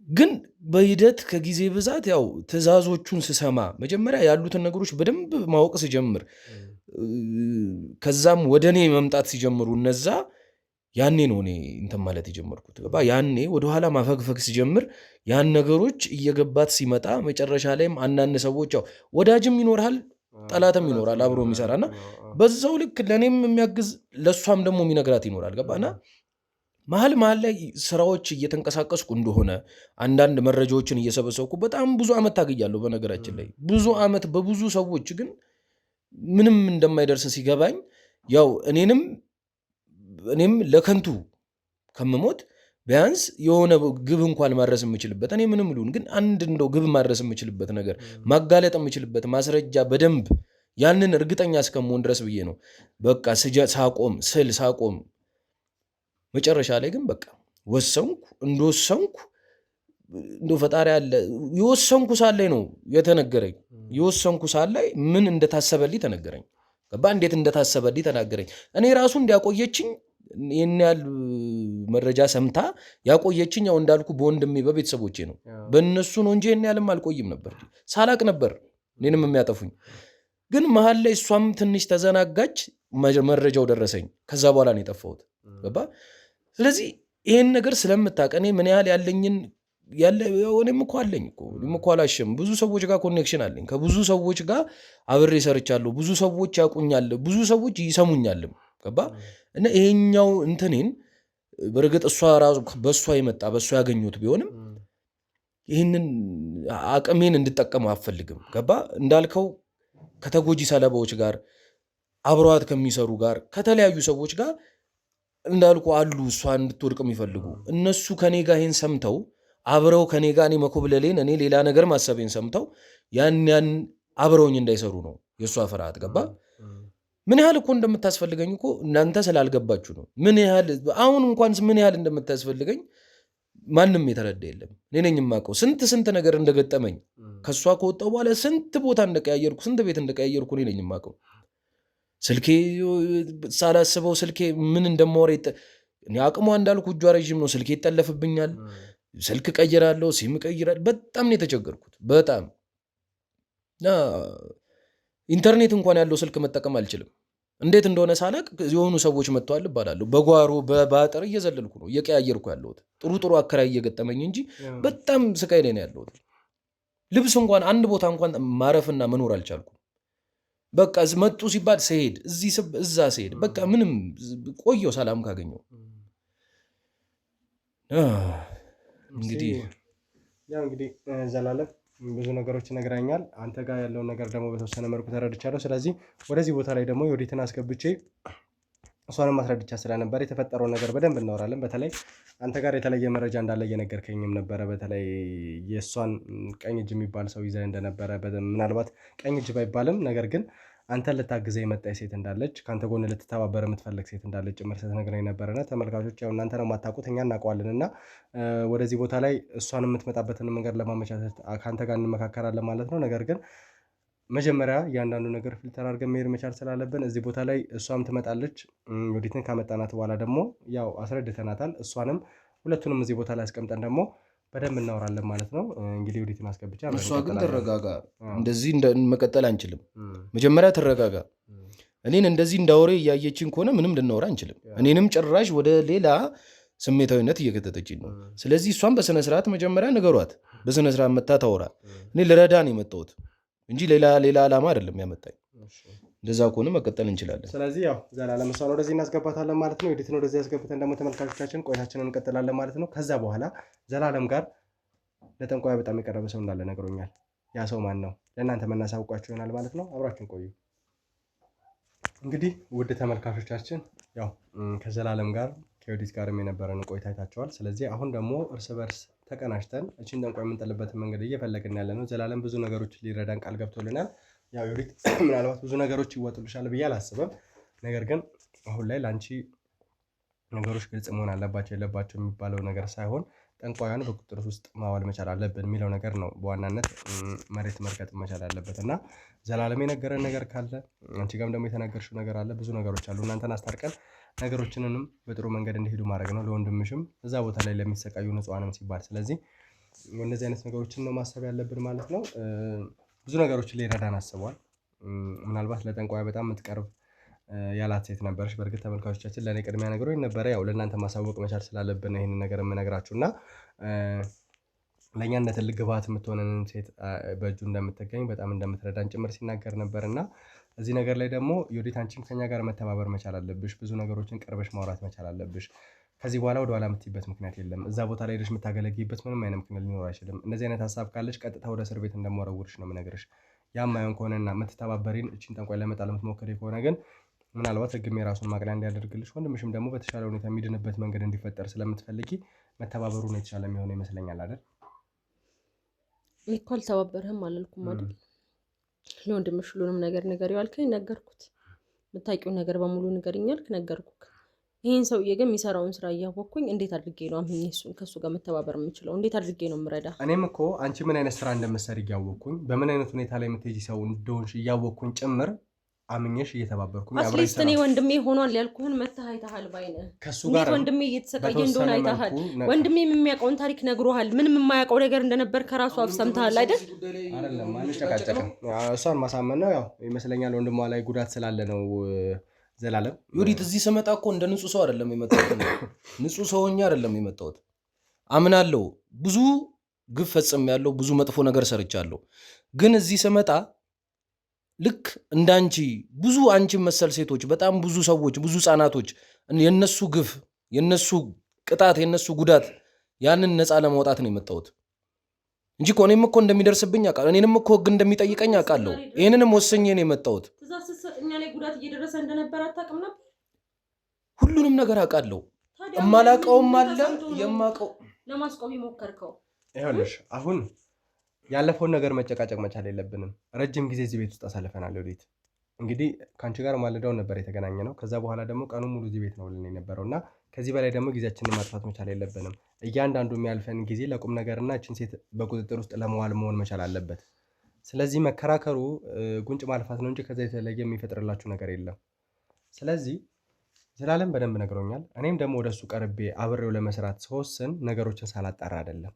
ግን በሂደት ከጊዜ ብዛት ያው ትዕዛዞቹን ስሰማ መጀመሪያ ያሉትን ነገሮች በደንብ ማወቅ ሲጀምር ከዛም ወደ እኔ መምጣት ሲጀምሩ እነዛ ያኔ ነው እኔ እንትን ማለት የጀመርኩት። ያኔ ወደኋላ ማፈግፈግ ሲጀምር ያን ነገሮች እየገባት ሲመጣ መጨረሻ ላይም አንዳንድ ሰዎች ያው ወዳጅም ይኖርሃል ጠላትም ይኖራል አብሮ የሚሰራና በዛው ልክ ለእኔም የሚያግዝ ለእሷም ደግሞ የሚነግራት ይኖራል። ገባና መሀል ላይ ስራዎች እየተንቀሳቀስኩ እንደሆነ አንዳንድ መረጃዎችን እየሰበሰብኩ በጣም ብዙ ዓመት ታግያለሁ። በነገራችን ላይ ብዙ ዓመት በብዙ ሰዎች ግን ምንም እንደማይደርስ ሲገባኝ ያው እኔም ለከንቱ ከምሞት ቢያንስ የሆነ ግብ እንኳን ማድረስ የምችልበት እኔ ምንም ልሁን ግን አንድ እንደው ግብ ማድረስ የምችልበት ነገር ማጋለጥ የምችልበት ማስረጃ በደንብ ያንን እርግጠኛ እስከመሆን ድረስ ብዬ ነው በቃ ሳቆም መጨረሻ ላይ ግን በቃ ወሰንኩ። እንደወሰንኩ እንደው ፈጣሪ አለ የወሰንኩ ሳላይ ነው የተነገረኝ። የወሰንኩ ሳላይ ምን እንደታሰበልኝ ተነገረኝ። ገባ እንዴት እንደታሰበልኝ ተናገረኝ። እኔ ራሱ እንዲያቆየችኝ ይህን ያህል መረጃ ሰምታ ያቆየችኝ ያው እንዳልኩ በወንድሜ በቤተሰቦቼ ነው። በእነሱ ነው እንጂ ይህን ያህልም አልቆይም ነበር። ሳላቅ ነበር እኔንም የሚያጠፉኝ። ግን መሀል ላይ እሷም ትንሽ ተዘናጋች፣ መረጃው ደረሰኝ። ከዛ በኋላ ነው የጠፋሁት። ገባ ስለዚህ ይህን ነገር ስለምታውቅ እኔ ምን ያህል ያለኝን እኔም እኮ አለኝ እኮ አላሸም። ብዙ ሰዎች ጋር ኮኔክሽን አለኝ። ከብዙ ሰዎች ጋር አብሬ ሰርቻለሁ። ብዙ ሰዎች ያውቁኛል፣ ብዙ ሰዎች ይሰሙኛልም። ገባ እና ይሄኛው እንትኔን በእርግጥ እሷ ራሱ በእሷ የመጣ በእሷ ያገኙት ቢሆንም ይህንን አቅሜን እንድጠቀመው አልፈልግም። ገባ እንዳልከው ከተጎጂ ሰለባዎች ጋር አብረዋት ከሚሰሩ ጋር ከተለያዩ ሰዎች ጋር እንዳልኩ አሉ እሷ እንድትወድቅ የሚፈልጉ እነሱ ከኔ ጋር ይህን ሰምተው አብረው ከኔ ጋር እኔ መኮብለሌን እኔ ሌላ ነገር ማሰቤን ሰምተው ያን አብረውኝ እንዳይሰሩ ነው የእሷ ፍርሃት። ገባ ምን ያህል እኮ እንደምታስፈልገኝ እኮ እናንተ ስላልገባችሁ ነው። ምን ያህል አሁን እንኳን ምን ያህል እንደምታስፈልገኝ ማንም የተረዳ የለም። እኔ ነኝ የማውቀው ስንት ነገር እንደገጠመኝ ከእሷ ከወጣሁ በኋላ ስንት ቦታ እንደቀያየርኩ ስንት ቤት እንደቀያየርኩ እኔ ነኝ የማውቀው። ስልኬ ሳላስበው ስልኬ ምን እንደማወራ አቅሟ እንዳልኩ እጇ ረዥም ነው። ስልኬ ይጠለፍብኛል። ስልክ ቀይራለሁ፣ ሲም ቀይራለሁ። በጣም ነው የተቸገርኩት። በጣም ኢንተርኔት እንኳን ያለው ስልክ መጠቀም አልችልም። እንዴት እንደሆነ ሳላቅ የሆኑ ሰዎች መጥተዋል እባላለሁ። በጓሮ በባጠር እየዘለልኩ ነው እየቀያየርኩ ያለሁት። ጥሩ አከራይ እየገጠመኝ እንጂ በጣም ስቃይ ላይ ነው ያለሁት። ልብስ እንኳን አንድ ቦታ እንኳን ማረፍና መኖር አልቻልኩም። በቃ መጡ ሲባል ስሄድ እዛ ስሄድ በቃ ምንም ቆየው ሰላም ካገኘው። እንግዲህ ዘላለም ብዙ ነገሮች ነግራኛል። አንተ ጋር ያለውን ነገር ደግሞ በተወሰነ መልኩ ተረድቻለሁ። ስለዚህ ወደዚህ ቦታ ላይ ደግሞ የወዲትን አስገብቼ እሷንም ማስረድቻ ስለነበር የተፈጠረውን ነገር በደንብ እናወራለን። በተለይ አንተ ጋር የተለየ መረጃ እንዳለ እየነገርከኝም ነበረ። በተለይ የእሷን ቀኝ እጅ የሚባል ሰው ይዘህ እንደነበረ ምናልባት ቀኝ እጅ ባይባልም ነገር ግን አንተን ልታግዘ የመጣ ሴት እንዳለች ከአንተ ጎን ልትተባበር የምትፈልግ ሴት እንዳለች ጭምር ስትነግረኝ ነበረና ተመልካቾች ያው እናንተ ነው የማታውቁት እኛ እናውቀዋለን። እና ወደዚህ ቦታ ላይ እሷን የምትመጣበትን መንገድ ለማመቻቸት ከአንተ ጋር እንመካከራለን ማለት ነው። ነገር ግን መጀመሪያ እያንዳንዱ ነገር ፊልተር አድርገን መሄድ መቻል ስላለብን እዚህ ቦታ ላይ እሷም ትመጣለች። ወዲትን ካመጣናት በኋላ ደግሞ ያው አስረድተናታል። እሷንም ሁለቱንም እዚህ ቦታ ላይ አስቀምጠን ደግሞ በደንብ እናወራለን ማለት ነው። እንግዲህ ወዲትን አስገብቻ እሷ ግን ትረጋጋ። እንደዚህ መቀጠል አንችልም። መጀመሪያ ትረጋጋ። እኔን እንደዚህ እንዳወሬ እያየችን ከሆነ ምንም ልናወራ አንችልም። እኔንም ጭራሽ ወደ ሌላ ስሜታዊነት እየከተተችኝ ነው። ስለዚህ እሷም በስነስርዓት መጀመሪያ ንገሯት። በስነስርዓት መታ ታወራ። እኔ ልረዳ ነው የመጣሁት እንጂ ሌላ ዓላማ አይደለም ያመጣኝ። እንደዛ ከሆነ መቀጠል እንችላለን። ስለዚህ ያው ዘላለም እሷን ወደዚህ እናስገባታለን ማለት ነው። ወዲትን ወደዚህ ያስገብተን ደግሞ ተመልካቾቻችን ቆይታችንን እንቀጥላለን ማለት ነው። ከዛ በኋላ ዘላለም ጋር ለጠንቋያ በጣም የቀረበ ሰው እንዳለ ነግሮኛል። ያ ሰው ማን ነው? ለእናንተ መናሳውቋችሁ ይሆናል ማለት ነው። አብራችሁን ቆዩ። እንግዲህ ውድ ተመልካቾቻችን ያው ከዘላለም ጋር ከወዲት ጋርም የነበረን ቆይታ አይታችኋል። ስለዚህ አሁን ደግሞ እርስ በርስ ተቀናጅተን እቺን ጠንቋይ የምንጠልበትን መንገድ እየፈለግን ያለ ነው። ዘላለም ብዙ ነገሮች ሊረዳን ቃል ገብቶልናል። ያው ወዲት ምናልባት ብዙ ነገሮች ይወጡልሻል ብዬ አላስብም። ነገር ግን አሁን ላይ ለአንቺ ነገሮች ግልጽ መሆን አለባቸው የለባቸው የሚባለው ነገር ሳይሆን ጠንቋያን በቁጥጥር ውስጥ ማዋል መቻል አለብን የሚለው ነገር ነው በዋናነት መሬት መርገጥ መቻል አለበት። እና ዘላለም የነገረን ነገር ካለ አንቺ ጋርም ደግሞ የተነገርሽው ነገር አለ። ብዙ ነገሮች አሉ። እናንተን አስታርቀን ነገሮችንንም በጥሩ መንገድ እንዲሄዱ ማድረግ ነው። ለወንድምሽም እዛ ቦታ ላይ ለሚሰቃዩ ንጹሃንም ሲባል። ስለዚህ እነዚህ አይነት ነገሮችን ነው ማሰብ ያለብን ማለት ነው። ብዙ ነገሮችን ሊረዳን አስቧል። ምናልባት ለጠንቋያ በጣም የምትቀርብ ያላት ሴት ነበረች። በእርግጥ ተመልካቾቻችን ለእኔ ቅድሚያ ነገሮች ነበረ። ያው ለእናንተ ማሳወቅ መቻል ስላለብን ይህንን ነገር የምነግራችሁ እና ለእኛ እንደ ትልቅ ግብዓት የምትሆነንን ሴት በእጁ እንደምትገኝ በጣም እንደምትረዳን ጭምር ሲናገር ነበር። እና እዚህ ነገር ላይ ደግሞ የወዲት አንቺም ከኛ ጋር መተባበር መቻል አለብሽ። ብዙ ነገሮችን ቀርበሽ ማውራት መቻል አለብሽ። ከዚህ በኋላ ወደ ኋላ የምትይበት ምክንያት የለም። እዛ ቦታ ላይ ሄደሽ የምታገለግይበት ምንም አይነት ምክንያት ሊኖር አይችልም። እንደዚህ አይነት ሀሳብ ካለሽ ቀጥታ ወደ እስር ቤት እንደማወረውርሽ ነው የምነግርሽ። ያም አይሆን ከሆነና የምትተባበሪን እቺን ጠንቋይ ለመጣል የምትሞክሪ ከሆነ ግን ምናልባት ህግም የራሱን ማቅለያ እንዲያደርግልሽ ወንድምሽም ደግሞ በተሻለ ሁኔታ የሚድንበት መንገድ እንዲፈጠር ስለምትፈልጊ መተባበሩ ነው የተሻለ የሚሆነው ይመስለኛል አይደል? እኮ አልተባበርህም አላልኩም አይደል? ለወንድምሽ ሁሉንም ነገር ንገሪው አልከኝ፣ ነገርኩት። የምታውቂውን ነገር በሙሉ ንገሪኝ አልክ፣ ነገርኩክ። ይሄን ሰውዬ ግን የሚሰራውን ስራ እያወቅኩኝ እንዴት አድርጌ ነው አምኜ እሱን ከሱ ጋር መተባበር የምችለው? እንዴት አድርጌ ነው የምረዳ? እኔም እኮ አንቺ ምን አይነት ስራ እንደምትሰሪ እያወቅኩኝ በምን አይነት ሁኔታ ላይ የምትሄጂ ሰው እንደሆንሽ እያወቅኩኝ ጭምር አምኜሽ እየተባበርኩኝ አትሊስት እኔ ወንድሜ ሆኗል ያልኩህን መተህ አይተሃል ባይነህ ከሱ እንዴት ጋር ወንድሜ እየተሰቃየ እንደሆነ አይተሃል። ወንድሜ የሚያውቀውን ታሪክ ነግሮሃል። ምንም የማያውቀው ነገር እንደነበር ከራሱ አፍ ሰምተሃል አይደል? አይደለም አንጨቃጨቅም። እሷን ማሳመን ነው ያው ይመስለኛል። ወንድሟ ላይ ጉዳት ስላለ ነው። ዘላለም ዮዲት እዚህ ስመጣ እኮ እንደ ንጹህ ሰው አይደለም የመጣሁት። ንጹህ ሰውኛ አይደለም የመጣሁት። አምናለሁ ብዙ ግፍ ፈጽሜያለሁ፣ ብዙ መጥፎ ነገር ሰርቻለሁ። ግን እዚህ ስመጣ ልክ እንዳንቺ ብዙ አንቺን መሰል ሴቶች፣ በጣም ብዙ ሰዎች፣ ብዙ ህፃናቶች የነሱ ግፍ፣ የነሱ ቅጣት፣ የነሱ ጉዳት ያንን ነፃ ለማውጣት ነው የመጣሁት እንጂ እኮ እኔም እኮ እንደሚደርስብኝ አውቃለሁ። እኔንም እኮ ህግ እንደሚጠይቀኝ አውቃለሁ። ይሄንንም ወስኜ ነው የመጣሁት። ትእዛዝ ስትሰጥኛ ላይ ጉዳት እየደረሰ እንደነበር አታውቅም ነበር? ሁሉንም ነገር አውቃለሁ። እማላውቀውም አለ የማውቀው። ለማስቆም የሞከርከው ይኸውልሽ፣ አሁን ያለፈውን ነገር መጨቃጨቅ መቻል የለብንም። ረጅም ጊዜ እዚህ ቤት ውስጥ አሳልፈናል። ወዴት እንግዲህ ከአንቺ ጋር ማለዳውን ነበር የተገናኘ ነው። ከዛ በኋላ ደግሞ ቀኑን ሙሉ እዚህ ቤት ነው ብለን የነበረው እና ከዚህ በላይ ደግሞ ጊዜያችንን ማጥፋት መቻል የለብንም። እያንዳንዱ የሚያልፈን ጊዜ ለቁም ነገርና እችን ሴት በቁጥጥር ውስጥ ለመዋል መሆን መቻል አለበት። ስለዚህ መከራከሩ ጉንጭ ማልፋት ነው እንጂ ከዛ የተለየ የሚፈጥርላችሁ ነገር የለም። ስለዚህ ዘላለም በደንብ ነግሮኛል። እኔም ደግሞ ወደሱ ቀርቤ አብሬው ለመስራት ስወስን ነገሮችን ሳላጣራ አይደለም።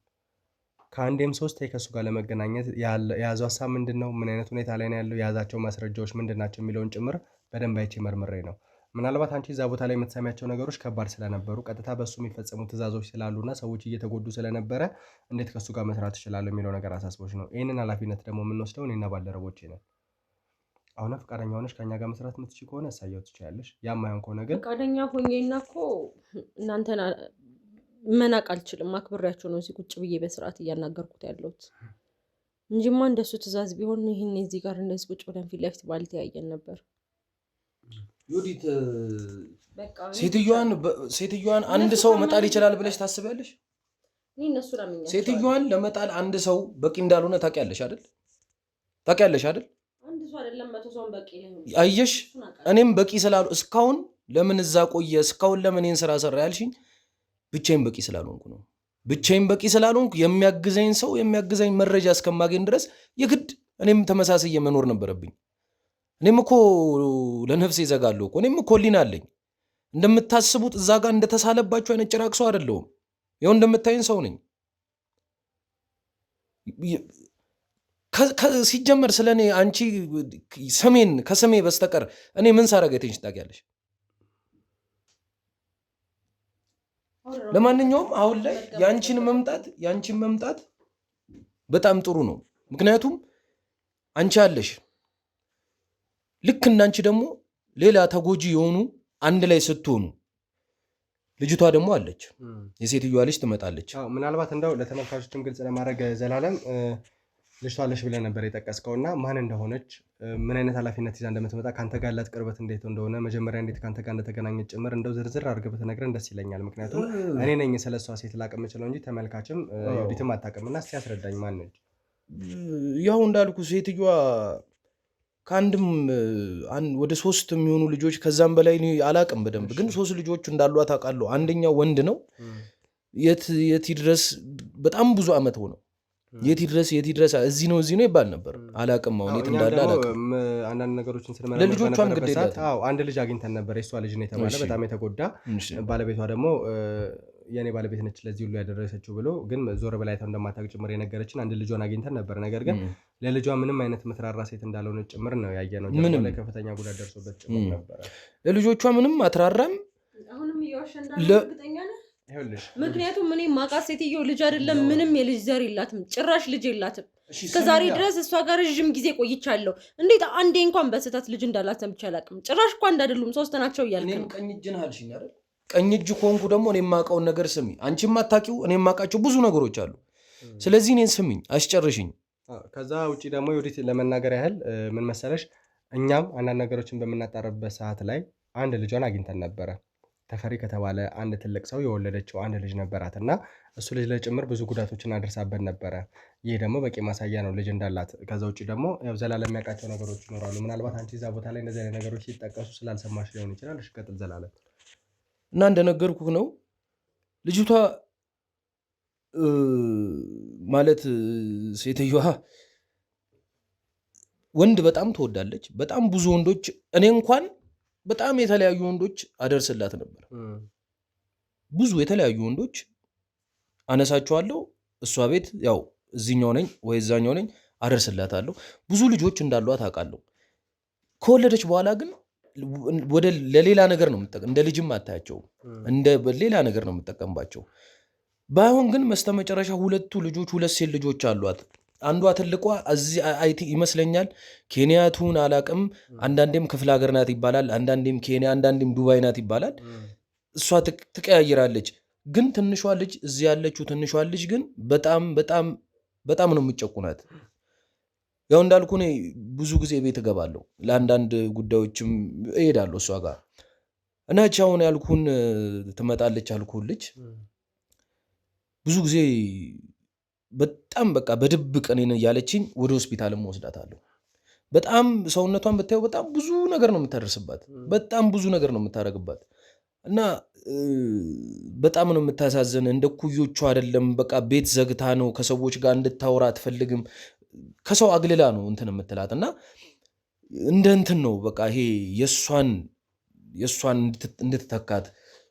ከአንዴም 3 ከሱ ጋር ለመገናኘት የያዘው ሀሳብ ምንድን ነው፣ ምን አይነት ሁኔታ ላይ ነው ያለው፣ የያዛቸው ማስረጃዎች ምንድን ናቸው የሚለውን ጭምር በደንብ አይቼ መርምሬ ነው። ምናልባት አንቺ እዛ ቦታ ላይ የምትሰሚያቸው ነገሮች ከባድ ስለነበሩ ቀጥታ በሱ የሚፈጸሙ ትዕዛዞች ስላሉና ሰዎች እየተጎዱ ስለነበረ እንዴት ከሱ ጋር መስራት እችላለሁ የሚለው ነገር አሳስቦች ነው። ይህንን ኃላፊነት ደግሞ የምንወስደው እኔና ባልደረቦቼ ነን። አሁን ፈቃደኛ ሆነሽ ከኛ ጋር መስራት የምትችይ ከሆነ እሳየው ትችያለሽ። ያማየውን ከሆነ ግን ፈቃደኛ ሆኜና እኮ እናንተን መናቅ አልችልም። አክብሬያቸው ነው እዚህ ቁጭ ብዬ በስርዓት እያናገርኩት ያለሁት እንጂማ እንደሱ ትዕዛዝ ቢሆን ይህን እዚህ ጋር እንደዚህ ቁጭ ብለን ፊት ለፊት ባልተያየን ነበር። ዮዲት ሴትዮዋን አንድ ሰው መጣል ይችላል ብለሽ ታስቢያለሽ? እኔ እነሱ ለምኛቸው ሴትዮዋን ለመጣል አንድ ሰው በቂ እንዳልሆነ ታውቂያለሽ አይደል? ታውቂያለሽ አይደል? አንድ ሰው አይደለም 100 ሰው በቂ ነው። አየሽ፣ እኔም በቂ ስላሉ እስካሁን ለምን እዛ ቆየ፣ እስካሁን ለምን ይሄን ስራ ሰራ ያልሽኝ ብቻዬን በቂ ስላልሆንኩ ነው። ብቻዬን በቂ ስላልሆንኩ የሚያግዘኝ ሰው የሚያግዘኝ መረጃ እስከማገኝ ድረስ የግድ እኔም ተመሳሳይ መኖር ነበረብኝ። እኔም እኮ ለነፍሴ ይዘጋለሁ እኮ። እኔም እኮ ሊና አለኝ። እንደምታስቡት እዛ ጋር እንደተሳለባችሁ አይነት ጭራቅ ሰው አይደለሁም። ይኸው እንደምታይን ሰው ነኝ። ሲጀመር ስለ እኔ አንቺ ከስሜ በስተቀር እኔ ምን ሳረግ አይተሽ ታውቂያለሽ? ለማንኛውም አሁን ላይ ያንቺን መምጣት በጣም ጥሩ ነው። ምክንያቱም አንቺ አለሽ፣ ልክ እንዳንቺ ደግሞ ሌላ ተጎጂ የሆኑ አንድ ላይ ስትሆኑ ልጅቷ ደግሞ አለች፣ የሴትዮዋ ልጅ ትመጣለች። ምናልባት እንደው ለተመልካቾችም ግልጽ ለማድረግ ዘላለም ልጅቷ አለሽ ብለህ ነበር የጠቀስከውና ማን እንደሆነች ምን አይነት ኃላፊነት ይዛ እንደምትመጣ ከአንተ ጋር ያላት ቅርበት እንዴት እንደሆነ መጀመሪያ እንዴት ከአንተ ጋር እንደተገናኘች ጭምር እንደው ዝርዝር አድርገህ ብትነግረን ደስ ይለኛል። ምክንያቱም እኔ ነኝ ስለሷ ሴት ላቅ የምችለው እንጂ ተመልካችም ዮዲትም አታውቅምና እስኪ ያስረዳኝ ማን ነች? ያው እንዳልኩ ሴትዮዋ ከአንድም ወደ 3 የሚሆኑ ልጆች ከዛም በላይ አላውቅም በደንብ ግን 3 ልጆች እንዳሏት አውቃለሁ። አንደኛው ወንድ ነው። የት ድረስ በጣም ብዙ ዓመት ሆነው የት ድረስ እዚህ ነው ይባል ነበር። አላውቅም አሁን የት እንዳለ አላውቅም። አንዳንድ ነገሮችን ስለመረመር ለልጆቿም ግድ የላት። አንድ ልጅ አግኝተን ነበር፣ የሷ ልጅ ነው የተባለ በጣም የተጎዳ። ባለቤቷ ደግሞ የኔ ባለቤት ነች ለዚህ ሁሉ ያደረሰችው ብሎ ግን ዞር በላይ ተው እንደማታውቅ ጭምር የነገረችን አንድ ልጇን አግኝተን ነበር። ነገር ግን ለልጇ ምንም አይነት ምትራራ ሴት እንዳልሆነ ጭምር ነው ያየነው። ጀርባው ላይ ከፍተኛ ጉዳት ደርሶበት ጭምር ነበር። ለልጆቿ ምንም አትራራም። አሁንም እየዋሸ እንዳለ እርግጠኛ ነህ? ምክንያቱም እኔ ማቃት ሴትዮ ልጅ አይደለም ምንም የልጅ ዘር የላትም፣ ጭራሽ ልጅ የላትም። እስከዛሬ ድረስ እሷ ጋር ረዥም ጊዜ ቆይቻለሁ። እንዴት አንዴ እንኳን በስህተት ልጅ እንዳላት ሰምቼ አላውቅም። ጭራሽ እንኳን እንዳይደሉም 3 ናቸው እያልክ ነው። ቀኝ እጅ ነህ አልሽኝ አይደል? ቀኝ እጅ ከሆንኩ ደግሞ እኔ የማውቀውን ነገር ስሚ። አንቺ የማታውቂው እኔ የማውቃቸው ብዙ ነገሮች አሉ። ስለዚህ እኔን ስሚኝ፣ አስጨርሽኝ። ከዛ ውጪ ደግሞ ዮዲት ለመናገር ያህል ምን መሰለሽ፣ እኛም አንዳንድ ነገሮችን በምናጣርበት ሰዓት ላይ አንድ ልጇን አግኝተን ነበረ። ተፈሪ ከተባለ አንድ ትልቅ ሰው የወለደችው አንድ ልጅ ነበራት እና እሱ ልጅ ላይ ጭምር ብዙ ጉዳቶችን አድርሳበት ነበረ። ይህ ደግሞ በቂ ማሳያ ነው ልጅ እንዳላት። ከዛ ውጭ ደግሞ ያው ዘላለም የሚያውቃቸው ነገሮች ይኖራሉ። ምናልባት አንቺ እዛ ቦታ ላይ እንደዚህ አይነት ነገሮች ሲጠቀሱ ስላልሰማሽ ሊሆን ይችላል። እሺ ቀጥል ዘላለም። እና እንደነገርኩህ ነው ልጅቷ ማለት ሴትዮዋ ወንድ በጣም ትወዳለች። በጣም ብዙ ወንዶች እኔ እንኳን በጣም የተለያዩ ወንዶች አደርስላት ነበር። ብዙ የተለያዩ ወንዶች አነሳቸዋለሁ። እሷ ቤት ያው እዚህኛው ነኝ ወይ እዛኛው ነኝ አደርስላታለሁ። ብዙ ልጆች እንዳሏት አውቃለሁ። ከወለደች በኋላ ግን ለሌላ ነገር ነው እንደ ልጅም አታያቸውም። እንደ ሌላ ነገር ነው የምጠቀምባቸው። ባይሆን ግን መስተመጨረሻ ሁለት ሴት ልጆች አሏት። አንዷ ትልቋ አይቲ ይመስለኛል ኬንያቱን አላቅም። አንዳንዴም ክፍለ ሀገር ናት ይባላል፣ አንዳንዴም ኬንያ፣ አንዳንዴም ዱባይ ናት ይባላል። እሷ ትቀያይራለች። ግን ትንሿ ልጅ እዚህ ያለችው ትንሿ ልጅ ግን በጣም በጣም በጣም ነው የምትጨቁናት። ያው እንዳልኩ እኔ ብዙ ጊዜ ቤት እገባለሁ፣ ለአንዳንድ ጉዳዮችም እሄዳለሁ እሷ ጋር እና ቻውን ያልኩን ትመጣለች ያልኩን ልጅ ብዙ ጊዜ በጣም በቃ በድብቅ እኔን እያለችኝ ወደ ሆስፒታልም ወስዳታለሁ። በጣም ሰውነቷን ብታየው በጣም ብዙ ነገር ነው የምታደርስባት፣ በጣም ብዙ ነገር ነው የምታደርግባት እና በጣም ነው የምታሳዝን። እንደ ኩዮቿ አይደለም። በቃ ቤት ዘግታ ነው፣ ከሰዎች ጋር እንድታወራ አትፈልግም። ከሰው አግልላ ነው እንትን የምትላት እና እንደ እንትን ነው በቃ ይሄ የእሷን እንድትተካት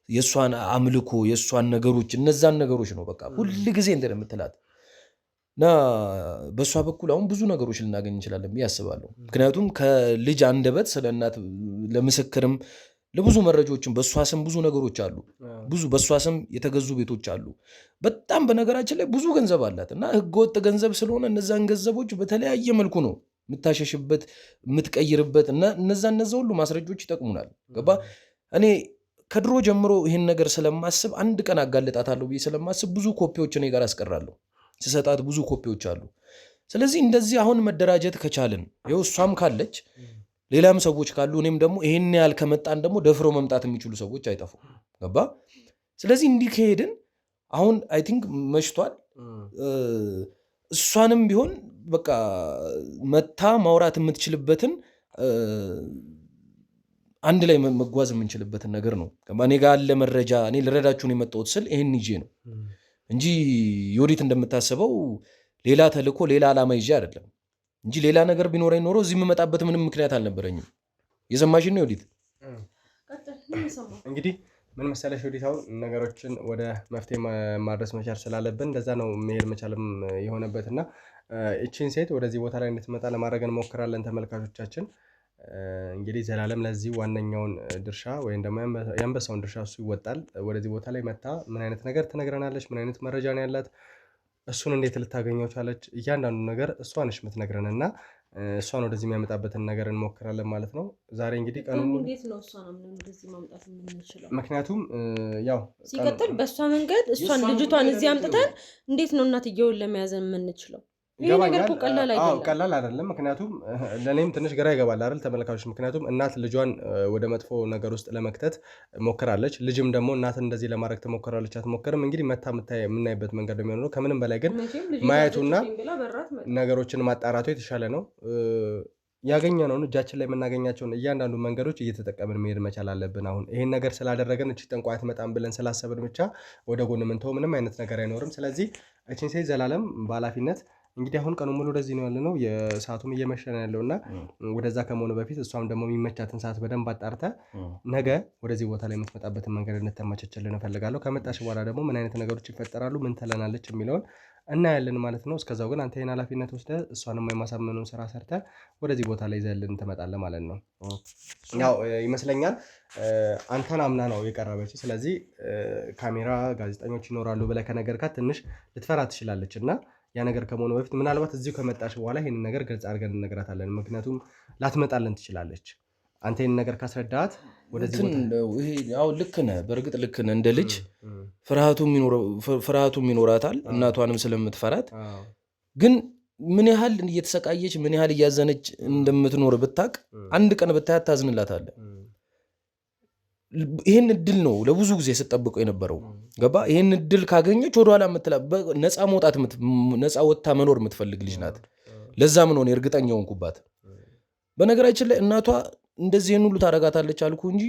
የእሷን አምልኮ የእሷን ነገሮች እነዛን ነገሮች ነው በቃ ሁል ጊዜ እንትን የምትላት እና በእሷ በኩል አሁን ብዙ ነገሮች ልናገኝ እንችላለን ብዬ አስባለሁ። ምክንያቱም ከልጅ አንደበት ስለ እናት ለምስክርም ለብዙ መረጃዎችም በእሷ ስም ብዙ ነገሮች አሉ። ብዙ በእሷ ስም የተገዙ ቤቶች አሉ። በጣም በነገራችን ላይ ብዙ ገንዘብ አላት እና ህገወጥ ገንዘብ ስለሆነ እነዛን ገንዘቦች በተለያየ መልኩ ነው የምታሸሽበት የምትቀይርበት እና እነዛ ሁሉ ማስረጃዎች ይጠቅሙናል። ገባ? እኔ ከድሮ ጀምሮ ይህን ነገር ስለማስብ አንድ ቀን አጋልጣታለሁ ብዬ ስለማስብ ብዙ ኮፒዎች እኔ ጋር አስቀራለሁ። ስሰጣት ብዙ ኮፒዎች አሉ። ስለዚህ እንደዚህ አሁን መደራጀት ከቻልን ይኸው እሷም ካለች ሌላም ሰዎች ካሉ እኔም ደግሞ ይሄን ያህል ከመጣን ደግሞ ደፍሮ መምጣት የሚችሉ ሰዎች አይጠፉም። ገባ? ስለዚህ እንዲህ ከሄድን አሁን አይ ቲንክ መሽቷል። እሷንም ቢሆን በቃ መታ ማውራት የምትችልበትን አንድ ላይ መጓዝ የምንችልበትን ነገር ነው። እኔ ጋር ያለ መረጃ እኔ ልረዳችሁን የመጣሁት ስል ይሄን ይዤ ነው እንጂ ዮዲት እንደምታስበው ሌላ ተልኮ ሌላ ዓላማ ይዤ አይደለም እንጂ ሌላ ነገር ቢኖረኝ ኖሮ እዚህ የምመጣበት ምንም ምክንያት አልነበረኝም። የሰማሽን ነው ዮዲት? እንግዲህ ምን መሰለሽ ዮዲት፣ አሁን ነገሮችን ወደ መፍትሄ ማድረስ መቻል ስላለብን እንደዛ ነው መሄድ መቻልም የሆነበትና እቺን ሴት ወደዚህ ቦታ ላይ እንድትመጣ ለማድረግ እንሞክራለን ተመልካቾቻችን። እንግዲህ ዘላለም ለዚህ ዋነኛውን ድርሻ ወይም ደግሞ የአንበሳውን ድርሻ እሱ ይወጣል። ወደዚህ ቦታ ላይ መታ ምን አይነት ነገር ትነግረናለች? ምን አይነት መረጃ ነው ያላት? እሱን እንዴት ልታገኘው ቻለች? እያንዳንዱ ነገር እሷ ነች የምትነግረን እና እሷን ወደዚህ የሚያመጣበትን ነገር እንሞክራለን ማለት ነው። ዛሬ እንግዲህ ቀኑ እንዴት ነው እሷ ነው ወደዚህ ማምጣት የምንችለው? ምክንያቱም ያው ሲቀጥል በእሷ መንገድ እሷን ልጅቷን እዚህ አምጥተን እንዴት ነው እናትየውን ለመያዝ የምንችለው? ይሄ ነገር እኮ ቀላል አይደለም። ምክንያቱም ለእኔም ትንሽ ግራ ይገባል አይደል ተመልካቾች? ምክንያቱም እናት ልጇን ወደ መጥፎ ነገር ውስጥ ለመክተት ሞክራለች፣ ልጅም ደግሞ እናትን እንደዚህ ለማድረግ ትሞክራለች አትሞክርም። እንግዲህ መታ የምናይበት መንገድ ነው የሚሆነው። ከምንም በላይ ግን ማየቱና ነገሮችን ማጣራቱ የተሻለ ነው። ያገኘነውን እጃችን ላይ የምናገኛቸውን እያንዳንዱ መንገዶች እየተጠቀምን መሄድ መቻል አለብን። አሁን ይሄን ነገር ስላደረገን እቺ ጠንቋይ አትመጣም ብለን ስላሰብን ብቻ ወደ ጎን ምንተው ምንም አይነት ነገር አይኖርም። ስለዚህ እቺን ሴት ዘላለም በኃላፊነት እንግዲህ አሁን ቀኑ ሙሉ ወደዚህ ነው ያለነው። የሰዓቱም እየመሸ ነው ያለውና ወደዛ ከመሆኑ በፊት እሷም ደግሞ የሚመቻትን ሰዓት በደንብ አጣርተ ነገ ወደዚህ ቦታ ላይ የምትመጣበትን መንገድ እንድታመቻችልን እፈልጋለሁ። ከመጣሽ በኋላ ደግሞ ምን አይነት ነገሮች ይፈጠራሉ፣ ምን ትለናለች የሚለውን እናያለን ማለት ነው። እስከዛው ግን አንተ ይሄን ኃላፊነት ወስደህ እሷንም የማሳመኑን ስራ ሰርተህ ወደዚህ ቦታ ላይ ይዘህልን ትመጣለህ ማለት ነው። ያው ይመስለኛል አንተን አምና ነው የቀረበች። ስለዚህ ካሜራ ጋዜጠኞች ይኖራሉ ብለህ ከነገርካት ትንሽ ልትፈራ ትችላለች እና ያ ነገር ከመሆኑ በፊት ምናልባት እዚሁ ከመጣሽ በኋላ ይሄንን ነገር ግልጽ አድርገን እንነግራታለን። ምክንያቱም ላትመጣልን ትችላለች። አንተ ይሄንን ነገር ካስረዳት ወደዚህ ያው ልክ ነህ፣ በእርግጥ ልክ ነህ። እንደ ልጅ ፍርሃቱም ይኖራታል እናቷንም ስለምትፈራት። ግን ምን ያህል እየተሰቃየች ምን ያህል እያዘነች እንደምትኖር ብታቅ አንድ ቀን ብታያት ታዝንላታለህ። ይህን እድል ነው ለብዙ ጊዜ ስጠብቀው የነበረው። ገባ? ይህን እድል ካገኘች ወደኋላ ነፃ ወጥታ መኖር የምትፈልግ ልጅ ናት። ለዛም ነው እርግጠኛ ሆንኩባት። በነገራችን ላይ እናቷ እንደዚህ ሁሉ ታረጋታለች አልኩ እንጂ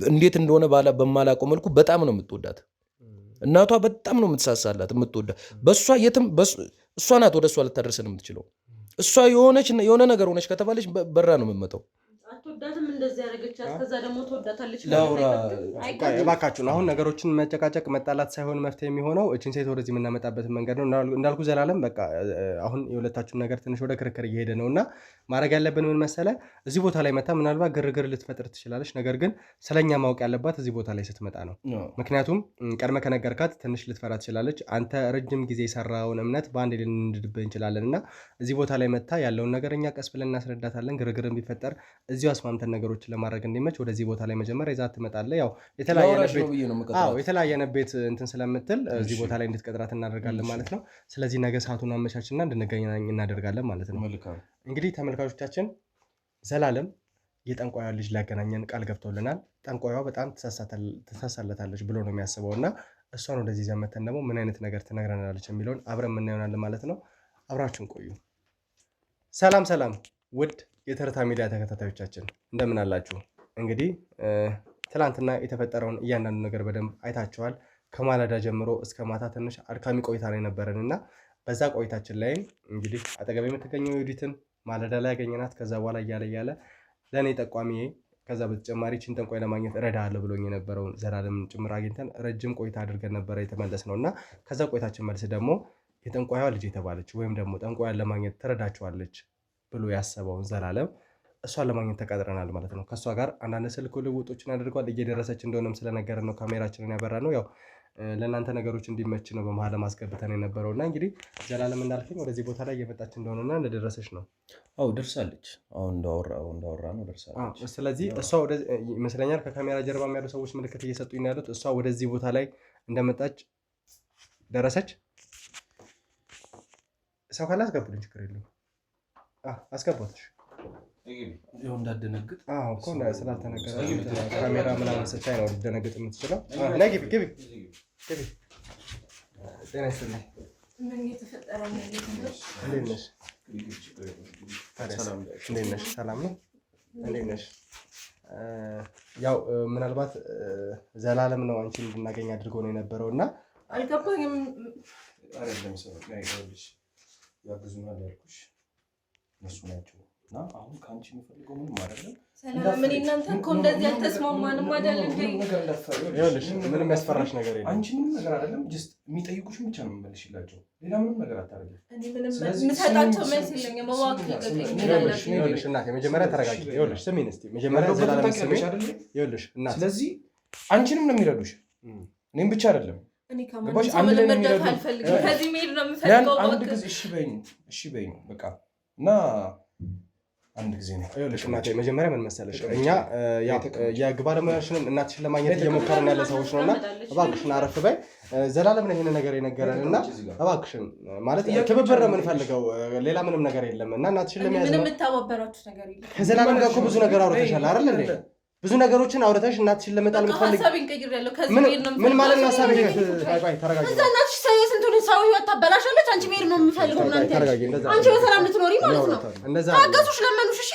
እንዴት እንደሆነ በማላውቀው መልኩ በጣም ነው የምትወዳት። እናቷ በጣም ነው የምትሳሳላት የምትወዳት። በእሷ የትም እሷ ናት ወደ እሷ ልታደርሰን የምትችለው። እሷ የሆነ ነገር ሆነች ከተባለች በራ ነው የምመጣው። አትወዳትም እንደዚህ ያደረገቻት፣ ከዛ ደግሞ ትወዳታለች። ላውራ እባካችሁን፣ አሁን ነገሮችን መጨቃጨቅ መጣላት ሳይሆን መፍትሄ የሚሆነው እችን ሴት ወደዚህ የምናመጣበትን መንገድ ነው። እንዳልኩ ዘላለም በቃ አሁን የሁለታችሁን ነገር ትንሽ ወደ ክርክር እየሄደ ነው እና ማድረግ ያለብን ምን መሰለ፣ እዚህ ቦታ ላይ መታ ምናልባት ግርግር ልትፈጥር ትችላለች። ነገር ግን ስለኛ ማወቅ ያለባት እዚህ ቦታ ላይ ስትመጣ ነው። ምክንያቱም ቀድመ ከነገርካት ትንሽ ልትፈራ ትችላለች። አንተ ረጅም ጊዜ የሰራውን እምነት በአንድ ልንድድብህ እንችላለን እና እዚህ ቦታ ላይ መታ ያለውን ነገር እኛ ቀስ ብለን እናስረዳታለን። ግርግርን ቢፈጠር እዚሁ አስማምተን ነገሮችን ለማድረግ እንዲመች ወደዚህ ቦታ ላይ መጀመሪያ ይዛት ትመጣለህ። ያው የተለያየ ቤት እንትን ስለምትል እዚህ ቦታ ላይ እንድትቀጥራት እናደርጋለን ማለት ነው። ስለዚህ ነገ ሰዓቱን አመቻችና እንድንገናኝ እናደርጋለን ማለት ነው። እንግዲህ ተመልካቾቻችን ዘላለም የጠንቋያ ልጅ ሊያገናኘን ቃል ገብቶልናል። ጠንቋያዋ በጣም ትሳሳለታለች ብሎ ነው የሚያስበው እና እሷን ወደዚህ ዘመተን ደግሞ ምን አይነት ነገር ትነግረናለች የሚለውን አብረን የምናየሆናል ማለት ነው። አብራችሁን ቆዩ። ሰላም ሰላም ውድ የተረታ ሚዲያ ተከታታዮቻችን እንደምን አላችሁ? እንግዲህ ትላንትና የተፈጠረውን እያንዳንዱ ነገር በደንብ አይታችኋል። ከማለዳ ጀምሮ እስከ ማታ ትንሽ አድካሚ ቆይታ ላይ ነበረን እና በዛ ቆይታችን ላይም እንግዲህ አጠገብ የምትገኘው ዩዲትን ማለዳ ላይ ያገኘናት። ከዛ በኋላ እያለ ለእኔ ጠቋሚ፣ ከዛ በተጨማሪ ችን ጠንቋይ ለማግኘት እረዳለሁ ብሎኝ የነበረውን ዘላለምን ጭምር አግኝተን ረጅም ቆይታ አድርገን ነበረ የተመለስ ነው እና ከዛ ቆይታችን መልስ ደግሞ የጠንቋይዋ ልጅ የተባለች ወይም ደግሞ ጠንቋያን ለማግኘት ትረዳችኋለች ብሎ ያሰበውን ዘላለም እሷን ለማግኘት ተቀጥረናል ማለት ነው። ከእሷ ጋር አንዳንድ ስልክ ልውጦችን አድርጓል። እየደረሰች እንደሆነም ስለነገረን ነው ካሜራችንን ያበራ ነው። ያው ለእናንተ ነገሮች እንዲመች ነው በመሀል ለማስገብተን የነበረው እና እንግዲህ ዘላለም እንዳልከኝ ወደዚህ ቦታ ላይ እየመጣች እንደሆነና እንደደረሰች ነው። አዎ ደርሳለች። አሁን እንዳወራ ነው ደርሳለች። ስለዚህ እሷ ይመስለኛል ከካሜራ ጀርባ ያሉ ሰዎች ምልክት እየሰጡኝ ያሉት እሷ ወደዚህ ቦታ ላይ እንደመጣች ደረሰች። ሰው ካለ አስገቡልኝ፣ ችግር የለውም። አስገባትሽ ይኸው እንዳትደነግጥ እኮ ስላልተነገረ ካሜራ ምናምን ስታይ ነው ልትደነግጥ የምትችለው። ግቢ። ጤና ይስጥልኝ። እንዴት ነሽ? ሰላም ነው? እንዴት ነሽ? ያው ምናልባት ዘላለም ነው አንቺን እንድናገኝ አድርጎ ነው የነበረው እና አልገባኝም። አይደለም ሰው ያግዙናል ያልኩሽ እነሱ ናቸው እና አሁን ከአንቺ የሚፈልገው ምንም አይደለም። ሰላም ምን እናንተ እኮ እንደዚህ አልተስማማንም አይደል እንዴ? ምንም ያስፈራሽ ነገር የለም። አንቺ ምንም ነገር አይደለም። ጀስት የሚጠይቁሽን ብቻ ነው የምመልሽላቸው። ሌላ ምንም ነገር አታደርጊም። እኔ ምንም የምሰጣቸው መልስ የለኝም። ይኸውልሽ እናቴ መጀመሪያ ተረጋጊ። ይኸውልሽ ስሚኝ እስኪ መጀመሪያ ዘላለም ስሚኝ። ይኸውልሽ እናቴ ስለዚህ አንቺንም ነው የሚረዱሽ፣ እኔም ብቻ አይደለም። እኔ ከማንም መርዳት አልፈልግም። ከዚህ መሄድ ነው የምፈልገው። አንድ ጊዜ እሺ በይኝ በቃ እና አንድ ጊዜ ነው። ይኸውልሽ እናቴ መጀመሪያ ምን መሰለሽ፣ እኛ የህግ ባለሙያሽንን እናትሽን ለማግኘት እየሞከርን ያለ ሰዎች ነው እና እባክሽን አረፍ በይ። ዘላለም ነው ይሄን ነገር የነገረን እና እባክሽን ማለት ትብብር ነው የምንፈልገው፣ ሌላ ምንም ነገር የለም እና እናትሽን ለመያዝ ነው። ምንም የምታባበራችሁ ነገር የለም። ከዘላለም ጋር እኮ ብዙ ነገር አውርተሻል አይደል እንዴ? ብዙ ነገሮችን አውርተሽ እናትሽን ለመጣል የምትፈልጊ ምን ማለት ነው? ሀሳቤ ተረጋጊ። እዛ እናትሽ ስንቱን ሰው ህይወት ታበላሻለች። አንቺ መሄድ ነው የምፈልገው። አንቺ በሰላም ልትኖሪ ማለት ነው። ታገሱሽ፣ ለመኑሽ። እሺ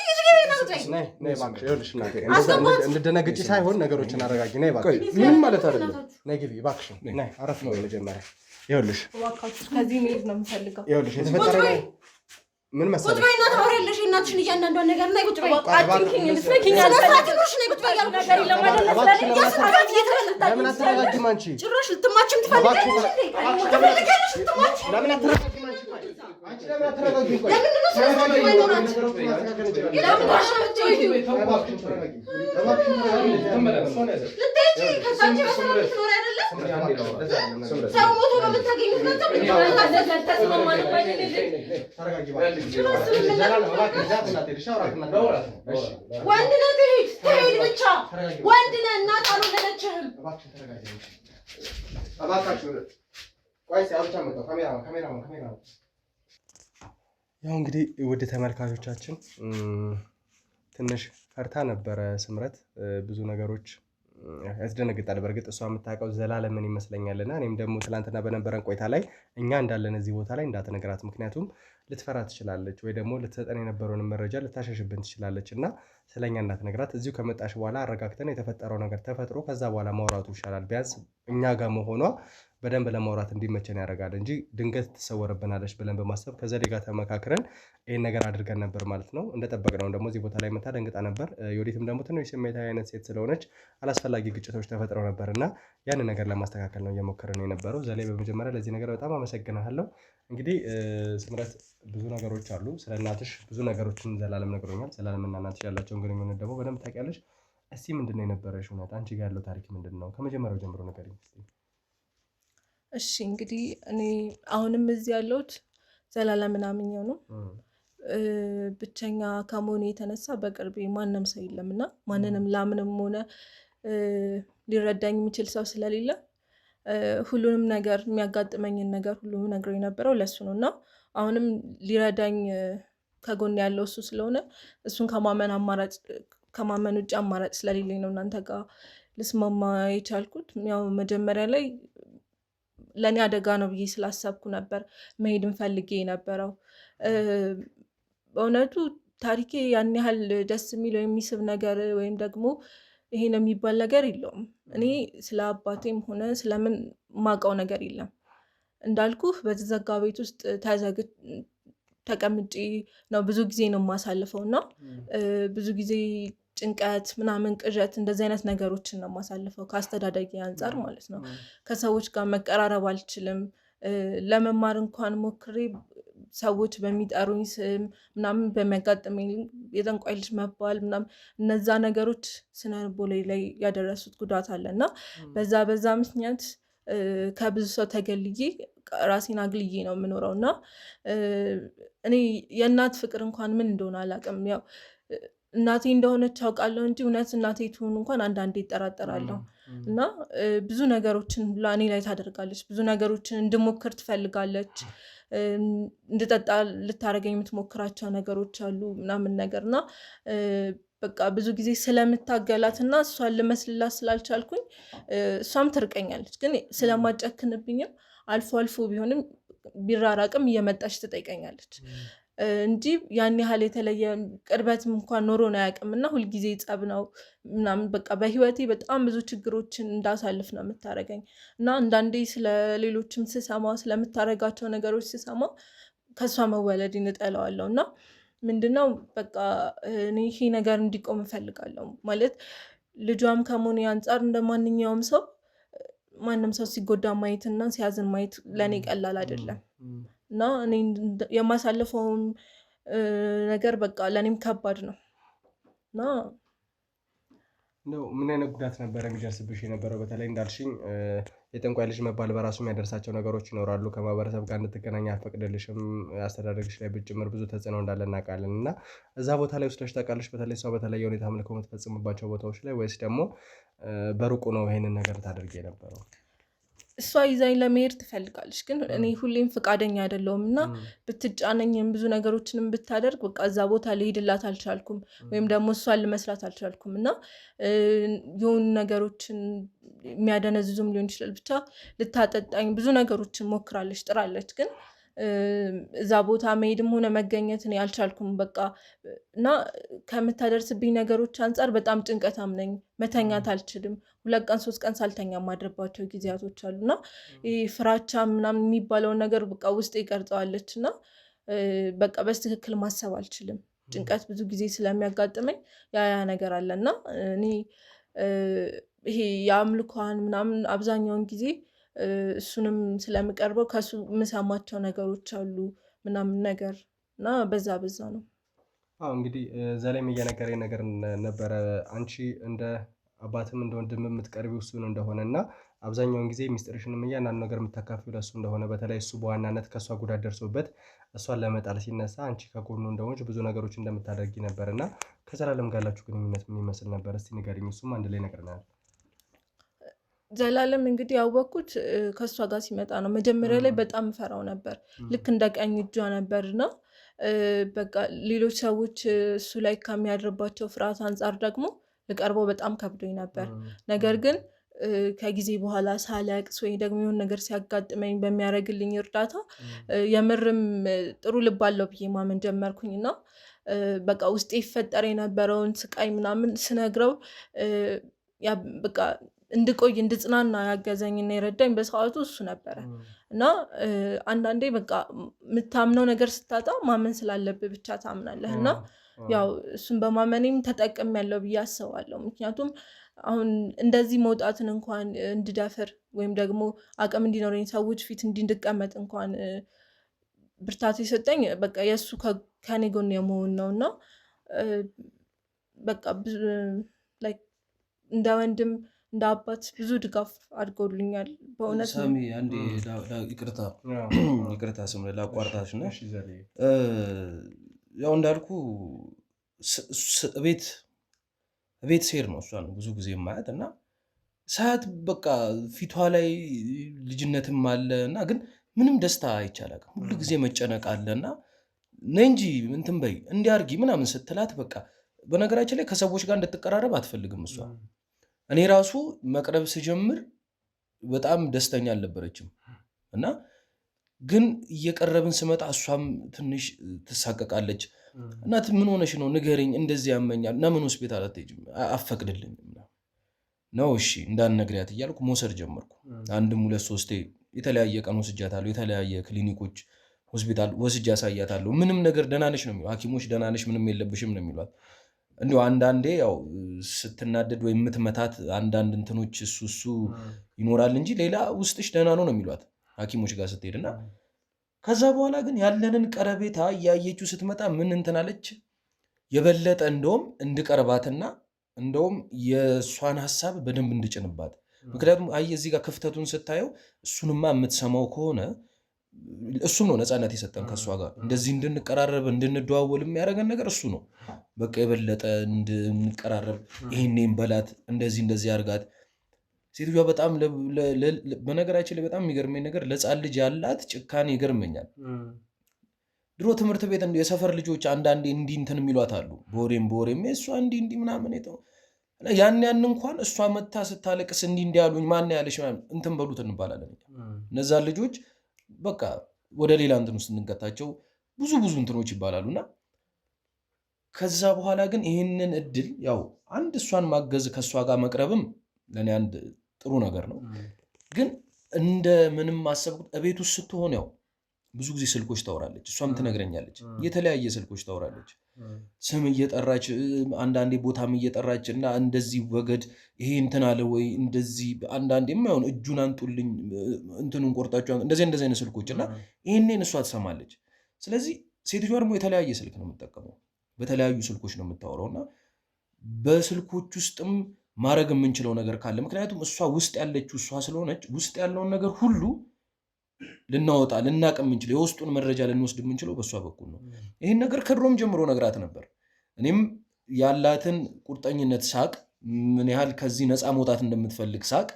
እንድደነግጪ ሳይሆን ነገሮችን አረጋጊ። ነይ እባክሽ። ምንም ማለት አይደለም። ነይ ግቢ እባክሽ። ነይ አረፍ ነው መጀመሪያ። ይኸውልሽ ከዚህ መሄድ ነው የምፈልገው። ይኸውልሽ የተፈጠረ ምን መሰለሽ፣ ቁጭ በይና ታወሪያለሽ የእናትሽን እያንዳንዷን ነገር። ነይ ቁጭ በይ። አትንኪኝ፣ ልትነኪኝ አትነኪኝ። ነይ ቁጭ በይ ያልኩት ነገር ለምን አትረጋጊም አንቺ? ጭራሽ ልትማችም ትፈልጊያለሽ እንዴ? ትፈልጊያለሽ ልትማች? ለምን አትረጋጊም አንቺ? አንቺ ለምን አትረጋጊም? ለምንድን ነው ስለዚህ ማይኖራት? ለምን አሻምጪው? ልትሄጂ ከዛንቺ በሰላም ልትኖሪ አይደለም? ሰው ሞቶ ነው የምታገኙት ገንዘብ ወንድ ነህ፣ ትሄድ ብቻ ወንድ ነህ። እናት አልወለደችህም። ያው እንግዲህ ውድ ተመልካቾቻችን ትንሽ ፈርታ ነበረ ስምረት። ብዙ ነገሮች ያስደነግጣል። በእርግጥ እሷ የምታውቀው ዘላለምን ይመስለኛልና እኔም ደግሞ ትላንትና በነበረን ቆይታ ላይ እኛ እንዳለን እዚህ ቦታ ላይ እንዳትነግራት፣ ምክንያቱም ልትፈራ ትችላለች ወይ ደግሞ ልትሰጠን የነበረውን መረጃ ልታሸሽብን ትችላለች እና ስለኛ እንዳትነግራት። እዚሁ ከመጣሽ በኋላ አረጋግተን የተፈጠረው ነገር ተፈጥሮ ከዛ በኋላ ማውራቱ ይሻላል። ቢያንስ እኛ ጋር መሆኗ በደንብ ለማውራት እንዲመቸን ያደርጋል እንጂ ድንገት ትሰወርብናለች ብለን በማሰብ ከዘዴ ጋር ተመካክረን ይህን ነገር አድርገን ነበር ማለት ነው። እንደጠበቅነው ደግሞ እዚህ ቦታ ላይ መታ ደንግጣ ነበር። ዮዲትም ደግሞ ትንሽ ስሜታዊ አይነት ሴት ስለሆነች አላስፈላጊ ግጭቶች ተፈጥረው ነበር እና ያንን ነገር ለማስተካከል ነው እየሞከርን የነበረው። ዘላይ በመጀመሪያ ለዚህ ነገር በጣም አመሰግናለሁ። እንግዲህ ስምረት ብዙ ነገሮች አሉ። ስለ እናትሽ ብዙ ነገሮችን ዘላለም ነግሮኛል። ዘላለምና እናትሽ ያላቸውን ግንኙነት ደግሞ በደንብ ታውቂያለሽ። እስቲ ምንድን ነው የነበረሽ እውነት አንቺ ጋር ያለው ታሪክ ምንድን ነው? ከመጀመሪያው ጀምሮ ንገሪኝ እስቲ። እሺ እንግዲህ እኔ አሁንም እዚህ ያለሁት ዘላለምን አምኜው ነው። ብቸኛ ከመሆኔ የተነሳ በቅርቤ ማንም ሰው የለም እና ማንንም ላምንም ሆነ ሊረዳኝ የሚችል ሰው ስለሌለ ሁሉንም ነገር የሚያጋጥመኝን ነገር ሁሉ ነግሮ የነበረው ለሱ ነው እና አሁንም ሊረዳኝ ከጎን ያለው እሱ ስለሆነ እሱን ከማመን ውጭ አማራጭ ስለሌለኝ ነው እናንተ ጋር ልስማማ የቻልኩት። ያው መጀመሪያ ላይ ለእኔ አደጋ ነው ብዬ ስላሰብኩ ነበር መሄድን ፈልጌ የነበረው። በእውነቱ ታሪኬ ያን ያህል ደስ የሚለው የሚስብ ነገር ወይም ደግሞ ይሄ ነው የሚባል ነገር የለውም። እኔ ስለ አባቴም ሆነ ስለምን ማውቀው ነገር የለም። እንዳልኩህ በተዘጋ ቤት ውስጥ ተቀምጬ ነው ብዙ ጊዜ ነው የማሳልፈው እና ብዙ ጊዜ ጭንቀት ምናምን ቅዠት እንደዚህ አይነት ነገሮችን ነው የማሳልፈው ከአስተዳደጊ አንጻር ማለት ነው። ከሰዎች ጋር መቀራረብ አልችልም። ለመማር እንኳን ሞክሬ ሰዎች በሚጠሩኝ ስም ምናምን በሚያጋጥመኝ የጠንቋይ ልጅ መባል ምናምን እነዛ ነገሮች ስነ ልቦናዬ ላይ ያደረሱት ጉዳት አለ እና በዛ ምክንያት ከብዙ ሰው ተገልዬ ራሴን አግልዬ ነው የምኖረው እና እኔ የእናት ፍቅር እንኳን ምን እንደሆነ አላውቅም። ያው እናቴ እንደሆነች አውቃለሁ እንጂ እውነት እናቴ ትሁን እንኳን አንዳንዴ ይጠራጠራለሁ እና ብዙ ነገሮችን ለእኔ ላይ ታደርጋለች። ብዙ ነገሮችን እንድሞክር ትፈልጋለች። እንድጠጣ ልታደርገኝ የምትሞክራቸው ነገሮች አሉ ምናምን ነገር እና በቃ ብዙ ጊዜ ስለምታገላት እና እሷን ልመስልላት ስላልቻልኩኝ እሷም ትርቀኛለች። ግን ስለማጨክንብኝም አልፎ አልፎ ቢሆንም ቢራራቅም እየመጣች ትጠይቀኛለች እንጂ ያን ያህል የተለየ ቅርበትም እንኳን ኖሮን አያውቅም እና ሁልጊዜ ጸብ ነው ምናምን በቃ በህይወቴ በጣም ብዙ ችግሮችን እንዳሳልፍ ነው የምታደርገኝ እና አንዳንዴ ስለሌሎችም ስሰማ ስለምታደርጋቸው ነገሮች ስሰማ ከእሷ መወለድ እንጠለዋለሁ እና ምንድነው በቃ እኔ ይሄ ነገር እንዲቆም እፈልጋለሁ። ማለት ልጇም ከመሆኔ አንጻር እንደማንኛውም ሰው ማንም ሰው ሲጎዳ ማየት እና ሲያዝን ማየት ለእኔ ቀላል አይደለም እና እኔ የማሳልፈውን ነገር በቃ ለእኔም ከባድ ነው እና ምን አይነት ጉዳት ነበረ የሚደርስብሽ የነበረው? በተለይ እንዳልሽኝ የጠንቋይ ልጅ መባል በራሱ የሚያደርሳቸው ነገሮች ይኖራሉ። ከማህበረሰብ ጋር እንድትገናኝ አልፈቅድልሽም። አስተዳደግሽ ላይ ብጭምር ብዙ ተጽዕኖ እንዳለ እናውቃለን እና እዛ ቦታ ላይ ወስደሽ ታውቃለሽ? በተለይ ሰው በተለየ ሁኔታ አምልኮ የምትፈጽምባቸው ቦታዎች ላይ ወይስ ደግሞ በሩቁ ነው ይሄንን ነገር ታደርጊ የነበረው? እሷ ይዛኝ ለመሄድ ትፈልጋለች፣ ግን እኔ ሁሌም ፈቃደኛ አይደለሁም እና ብትጫነኝም ብዙ ነገሮችንም ብታደርግ በቃ እዛ ቦታ ልሄድላት አልቻልኩም፣ ወይም ደግሞ እሷን ልመስላት አልቻልኩም እና የሆኑ ነገሮችን የሚያደነዝዙም ሊሆን ይችላል ብቻ ልታጠጣኝ ብዙ ነገሮችን ሞክራለች፣ ጥራለች፣ ግን እዛ ቦታ መሄድም ሆነ መገኘት እኔ አልቻልኩም በቃ እና ከምታደርስብኝ ነገሮች አንጻር በጣም ጭንቀታም ነኝ። መተኛት አልችልም። 2 ቀን 3 ቀን ሳልተኛ ማድረባቸው ጊዜያቶች አሉና ፍራቻ ምናምን የሚባለውን ነገር በቃ ውስጥ ይቀርጸዋለች እና በቃ በትክክል ማሰብ አልችልም። ጭንቀት ብዙ ጊዜ ስለሚያጋጥመኝ ያ ነገር አለና እኔ ይሄ የአምልኮን ምናምን አብዛኛውን ጊዜ እሱንም ስለምቀርበው ከሱ የምሰማቸው ነገሮች አሉ ምናምን ነገር እና በዛ ነው። እንግዲህ ዘላለም እየነገረኝ ነገር ነበረ አንቺ እንደ አባትም እንደ ወንድም የምትቀርቢው እሱን እንደሆነ እና አብዛኛውን ጊዜ ሚስጥርሽንም እያንዳንዱ ነገር የምታካፊው ለእሱ እንደሆነ፣ በተለይ እሱ በዋናነት ከእሷ ጉዳት ደርሶበት እሷን ለመጣል ሲነሳ አንቺ ከጎኑ እንደሆንሽ ብዙ ነገሮች እንደምታደርጊ ነበር እና ከዘላለም ጋር ያላችሁ ግንኙነት ምን ይመስል ነበር? እስቲ ንገሪኝ። እሱም አንድ ላይ ነግረናል። ዘላለም እንግዲህ ያወቅኩት ከእሷ ጋር ሲመጣ ነው። መጀመሪያ ላይ በጣም ፈራው ነበር። ልክ እንደ ቀኝ እጇ ነበርና በቃ ሌሎች ሰዎች እሱ ላይ ከሚያድርባቸው ፍርሃት አንጻር ደግሞ ልቀርበው በጣም ከብዶኝ ነበር። ነገር ግን ከጊዜ በኋላ ሳለቅስ ወይ ደግሞ የሆነ ነገር ሲያጋጥመኝ በሚያደርግልኝ እርዳታ የምርም ጥሩ ልብ አለው ብዬ ማመን ጀመርኩኝና በቃ ውስጤ ይፈጠር የነበረውን ስቃይ ምናምን ስነግረው በቃ እንድቆይ እንድጽናና ያገዘኝና የረዳኝ በሰዓቱ እሱ ነበረ። እና አንዳንዴ በቃ የምታምነው ነገር ስታጣ ማመን ስላለብህ ብቻ ታምናለህ። እና ያው እሱን በማመኔም ተጠቅሜያለሁ ብዬ አስባለሁ። ምክንያቱም አሁን እንደዚህ መውጣትን እንኳን እንድደፍር ወይም ደግሞ አቅም እንዲኖረኝ ሰዎች ፊት እንድቀመጥ እንኳን ብርታት የሰጠኝ በቃ የእሱ ከኔ ጎን የመሆን ነው። እና በቃ እንደ ወንድም እንደ አባት ብዙ ድጋፍ አድርጎልኛል በእውነት። ሳሚ አንዴ ይቅርታ ስም ላቋርጣሽ ነው። ያው እንዳልኩ ቤት ሴር ነው እሷን ብዙ ጊዜ የማያት እና ሰዓት በቃ ፊቷ ላይ ልጅነትም አለ እና ግን ምንም ደስታ አይቻላል። ሁሉ ጊዜ መጨነቅ አለ እና ነይ እንጂ እንትን በይ እንዲያርጊ ምናምን ስትላት በቃ በነገራችን ላይ ከሰዎች ጋር እንድትቀራረብ አትፈልግም እሷ። እኔ ራሱ መቅረብ ስጀምር በጣም ደስተኛ አልነበረችም እና ግን እየቀረብን ስመጣ እሷም ትንሽ ትሳቀቃለች። እናት ምን ሆነሽ ነው ንገሪኝ፣ እንደዚህ ያመኛል እና ምን ሆስፒታል አትሄጂም? አፈቅድልኝ ነው እሺ እንዳልነግሪያት እያልኩ መውሰድ ጀመርኩ። አንድም 2-3 የተለያየ ቀን ወስጃታለሁ። የተለያየ ክሊኒኮች ሆስፒታል ወስጃ ያሳያታለሁ። ምንም ነገር ደህና ነሽ ነው የሚሉት ሐኪሞች፣ ደህና ነሽ ምንም የለብሽም ነው የሚሏት። እንዲሁ አንዳንዴ ያው ስትናደድ ወይ የምትመታት አንዳንድ እንትኖች እሱ ይኖራል እንጂ ሌላ ውስጥሽ ደህና ነው የሚሏት ሐኪሞች ጋር ስትሄድና ከዛ በኋላ ግን ያለንን ቀረቤታ እያየችው ስትመጣ ምን እንትናለች የበለጠ እንደውም እንድቀርባትና እንደውም የእሷን ሀሳብ በደንብ እንድጭንባት። ምክንያቱም አየህ እዚህ ጋር ክፍተቱን ስታየው እሱንማ የምትሰማው ከሆነ እሱም ነው ነፃነት የሰጠን ከእሷ ጋር እንደዚህ እንድንቀራረብ እንድንደዋወል የሚያደርገን ነገር እሱ ነው። በቃ የበለጠ እንድንቀራረብ ይሄኔም በላት እንደዚህ አርጋት። ሴትዮዋ በጣም በነገራችን ላይ በጣም የሚገርመኝ ነገር ለሕፃን ልጅ ያላት ጭካኔ ይገርመኛል። ድሮ ትምህርት ቤት የሰፈር ልጆች አንዳንዴ እንዲህ እንትን የሚሏት አሉ። በወሬም እሷ እንዲህ ምናምን ያን እንኳን እሷ መታ ስታለቅስ እንዲህ ያሉኝ ማን ያለሽ እንትን በሉት እንባላለን። እነዛ ልጆች በቃ ወደ ሌላ እንትን ውስጥ እንገታቸው ብዙ እንትኖች ይባላሉና ከዛ በኋላ ግን ይህንን እድል ያው አንድ እሷን ማገዝ ከእሷ ጋር መቅረብም ለእኔ አንድ ጥሩ ነገር ነው። ግን እንደ ምንም ማሰብኩት እቤት ውስጥ ስትሆን ያው ብዙ ጊዜ ስልኮች ታወራለች፣ እሷም ትነግረኛለች። የተለያየ ስልኮች ታወራለች፣ ስም እየጠራች አንዳንዴ ቦታም እየጠራች እና እንደዚህ ወገድ ይሄ እንትን አለ ወይ እንደዚህ አንዳንዴ የማይሆን እጁን አንጡልኝ እንትኑን ቆርጣችሁ እንደዚህ አይነት ስልኮች እና ይሄንን እሷ ትሰማለች። ስለዚህ ሴትዮዋ ደግሞ የተለያየ ስልክ ነው የምትጠቀመው፣ በተለያዩ ስልኮች ነው የምታወራው እና በስልኮች ውስጥም ማድረግ የምንችለው ነገር ካለ ምክንያቱም እሷ ውስጥ ያለችው እሷ ስለሆነች ውስጥ ያለውን ነገር ሁሉ ልናወጣ ልናቅ የምንችለው የውስጡን መረጃ ልንወስድ የምንችለው በእሷ በኩል ነው። ይህን ነገር ከድሮም ጀምሮ ነግራት ነበር። እኔም ያላትን ቁርጠኝነት ሳቅ ምን ያህል ከዚህ ነፃ መውጣት እንደምትፈልግ ሳቅ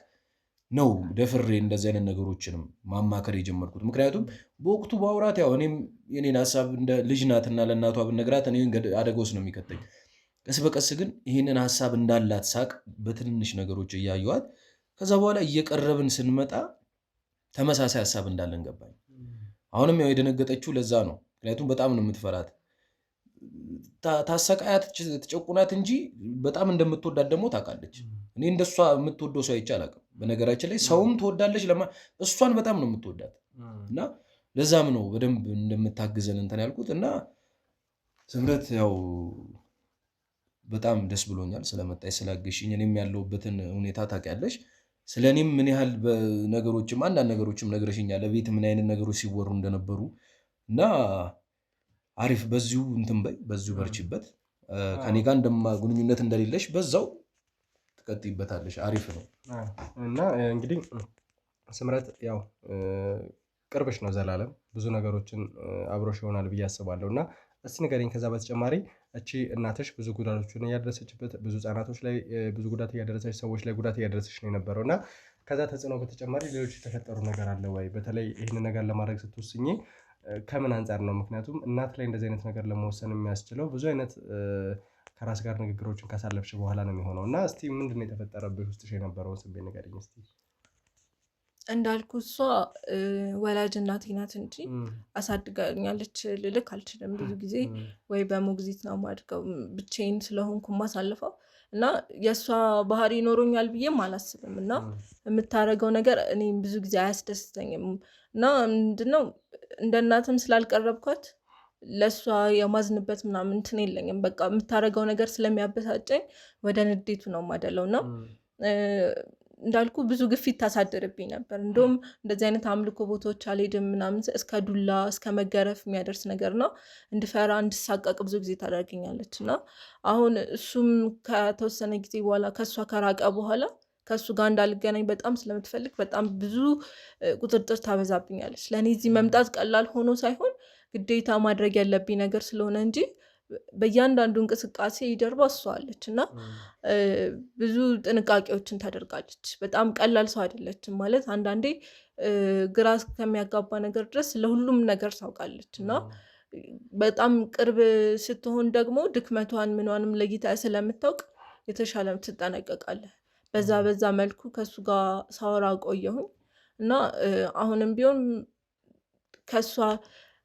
ነው ደፍሬ እንደዚህ አይነት ነገሮችንም ማማከር የጀመርኩት። ምክንያቱም በወቅቱ በአውራት ያው እኔም የኔን ሀሳብ እንደ ልጅ ናትና ለእናቷ ብነግራት እኔ አደጋ ውስጥ ነው የሚከተኝ። ቀስ በቀስ ግን ይህንን ሀሳብ እንዳላት ሳቅ በትንንሽ ነገሮች እያየዋት ከዛ በኋላ እየቀረብን ስንመጣ ተመሳሳይ ሀሳብ እንዳለን ገባኝ። አሁንም ያው የደነገጠችው ለዛ ነው። ምክንያቱም በጣም ነው የምትፈራት። ታሰቃያት ትጨቁናት እንጂ በጣም እንደምትወዳት ደግሞ ታውቃለች። እኔ እንደሷ የምትወደው ሰው አይቼ አላውቅም። በነገራችን ላይ ሰውም ትወዳለች፣ እሷን በጣም ነው የምትወዳት እና ለዛም ነው በደንብ እንደምታግዘን እንትን ያልኩት እና ስምረት ያው በጣም ደስ ብሎኛል ስለመጣች ስላገሽኝ። እኔም ያለሁበትን ሁኔታ ታውቂያለሽ። ስለ እኔም ምን ያህል ነገሮችም አንዳንድ ነገሮችም ነግረሽኛል። ለቤት ምን አይነት ነገሮች ሲወሩ እንደነበሩ እና አሪፍ በዚሁ እንትን በይ፣ በዚሁ በርቺበት። ከኔ ጋር ግንኙነት እንደሌለሽ በዛው ትቀጥይበታለሽ። አሪፍ ነው እና እንግዲህ ስምረት ያው ቅርብሽ ነው ዘላለም ብዙ ነገሮችን አብሮሽ ይሆናል ብዬ አስባለሁ እና እስቲ ንገሪኝ። ከዛ በተጨማሪ እቺ እናትሽ ብዙ ጉዳቶችን እያደረሰችበት ብዙ ህጻናቶች ላይ ብዙ ጉዳት እያደረሰች ሰዎች ላይ ጉዳት እያደረሰች ነው የነበረው እና ከዛ ተጽዕኖ በተጨማሪ ሌሎች የተፈጠሩ ነገር አለ ወይ? በተለይ ይህን ነገር ለማድረግ ስትወስኚ ከምን አንጻር ነው? ምክንያቱም እናት ላይ እንደዚህ አይነት ነገር ለመወሰን የሚያስችለው ብዙ አይነት ከራስ ጋር ንግግሮችን ካሳለፍሽ በኋላ ነው የሚሆነው። እና እስቲ ምንድነው የተፈጠረብሽ ውስጥሽ የነበረውን ስሜት ንገሪኝ እስቲ። እንዳልኩ እሷ ወላጅ እናቴ ናት እንጂ አሳድጋኛለች ልልክ አልችልም። ብዙ ጊዜ ወይ በሞግዚት ነው ማድገው ብቻዬን ስለሆንኩ ማሳልፈው እና የእሷ ባህሪ ይኖሮኛል ብዬም አላስብም። እና የምታደርገው ነገር እኔም ብዙ ጊዜ አያስደስተኝም። እና ምንድነው እንደ እናትም ስላልቀረብኳት ለእሷ የማዝንበት ምናምን እንትን የለኝም። በቃ የምታደርገው ነገር ስለሚያበሳጨኝ ወደ ንዴቱ ነው ማደለው። እና እንዳልኩ ብዙ ግፊት ታሳድርብኝ ነበር። እንደውም እንደዚህ አይነት አምልኮ ቦታዎች አልሄድም ምናምን እስከ ዱላ እስከ መገረፍ የሚያደርስ ነገር ነው። እንድፈራ እንድሳቀቅ ብዙ ጊዜ ታደርገኛለች። እና አሁን እሱም ከተወሰነ ጊዜ በኋላ ከእሷ ከራቀ በኋላ ከእሱ ጋር እንዳልገናኝ በጣም ስለምትፈልግ በጣም ብዙ ቁጥጥር ታበዛብኛለች። ለእኔ እዚህ መምጣት ቀላል ሆኖ ሳይሆን ግዴታ ማድረግ ያለብኝ ነገር ስለሆነ እንጂ በእያንዳንዱ እንቅስቃሴ ጀርባ እሷ አለች እና ብዙ ጥንቃቄዎችን ታደርጋለች። በጣም ቀላል ሰው አይደለችም። ማለት አንዳንዴ ግራ ከሚያጋባ ነገር ድረስ ለሁሉም ነገር ታውቃለች። እና በጣም ቅርብ ስትሆን ደግሞ ድክመቷን ምኗንም ለይታ ስለምታውቅ የተሻለ ትጠነቀቃለህ። በዛ መልኩ ከሱ ጋር ሳወራ ቆየሁኝ እና አሁንም ቢሆን ከሷ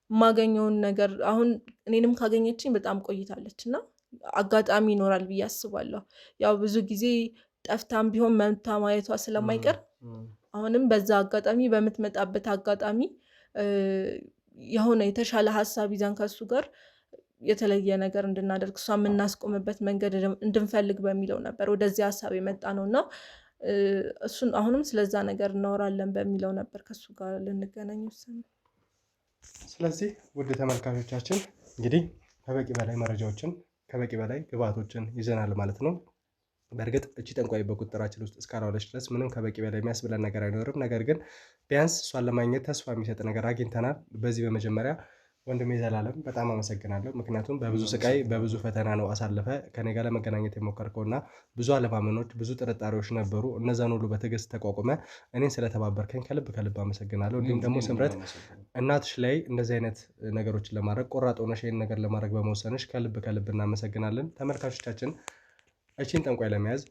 ማገኘውን ነገር አሁን እኔንም ካገኘችኝ በጣም ቆይታለች እና አጋጣሚ ይኖራል ብዬ አስባለሁ። ያው ብዙ ጊዜ ጠፍታም ቢሆን መምታ ማየቷ ስለማይቀር አሁንም በዛ አጋጣሚ በምትመጣበት አጋጣሚ የሆነ የተሻለ ሀሳብ ይዛን ከሱ ጋር የተለየ ነገር እንድናደርግ እሷ የምናስቆምበት መንገድ እንድንፈልግ በሚለው ነበር ወደዚህ ሀሳብ የመጣ ነው። እና እሱን አሁንም ስለዛ ነገር እናወራለን በሚለው ነበር ከሱ ጋር ልንገናኝ ወሰንን። ስለዚህ ውድ ተመልካቾቻችን እንግዲህ ከበቂ በላይ መረጃዎችን ከበቂ በላይ ግብዓቶችን ይዘናል ማለት ነው። በእርግጥ እቺ ጠንቋይ በቁጥጥራችን ውስጥ እስካልዋለች ድረስ ምንም ከበቂ በላይ የሚያስብለን ነገር አይኖርም። ነገር ግን ቢያንስ እሷን ለማግኘት ተስፋ የሚሰጥ ነገር አግኝተናል። በዚህ በመጀመሪያ ወንድሜ ዘላለም በጣም አመሰግናለሁ። ምክንያቱም በብዙ ስቃይ በብዙ ፈተና ነው አሳልፈ ከኔ ጋር ለመገናኘት የሞከርከውና ብዙ አለማመኖች ብዙ ጥርጣሬዎች ነበሩ። እነዛን ሁሉ በትዕግስት ተቋቁመ እኔን ስለተባበርከኝ ከልብ አመሰግናለሁ። እንዲሁም ደግሞ ስምረት እናትሽ ላይ እንደዚህ አይነት ነገሮችን ለማድረግ ቆራጥ ሆነሽ ይህን ነገር ለማድረግ በመወሰንሽ ከልብ እናመሰግናለን። ተመልካቾቻችን እቺን ጠንቋይ ለመያዝ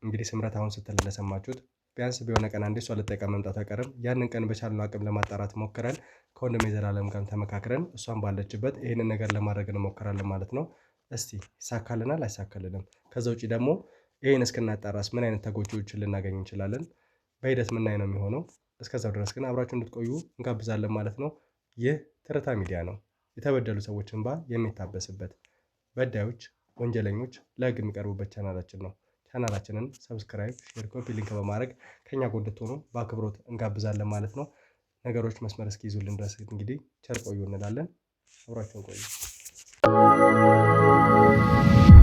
እንግዲህ ስምረት አሁን ስትል እንደሰማችሁት ቢያንስ ቢሆነ ቀን አንዴ እሷ ልጠቀም መምጣቱ አይቀርም። ያንን ቀን በቻልነው አቅም ለማጣራት ሞክረን ከወንድሜ ዘላለም ጋር ተመካክረን እሷን ባለችበት ይህንን ነገር ለማድረግ እንሞክራለን ማለት ነው። እስቲ ይሳካልናል አይሳካልንም? ከዛ ውጭ ደግሞ ይህን እስክናጣራስ ምን አይነት ተጎጂዎችን ልናገኝ እንችላለን? በሂደት ምናይ ነው የሚሆነው። እስከዛው ድረስ ግን አብራችሁ እንድትቆዩ እንጋብዛለን ማለት ነው። ይህ ትርታ ሚዲያ ነው። የተበደሉ ሰዎች እንባ የሚታበስበት፣ በዳዮች ወንጀለኞች ለህግ የሚቀርቡበት ቻናላችን ነው። ቻናላችንን ሰብስክራይብ፣ ሼር፣ ኮፒ ሊንክ በማድረግ ከኛ ጎን እንድትሆኑ በአክብሮት እንጋብዛለን ማለት ነው። ነገሮች መስመር እስኪይዙልን ድረስ እንግዲህ ቸር ቆዩ እንላለን። አብራችሁን ቆዩ።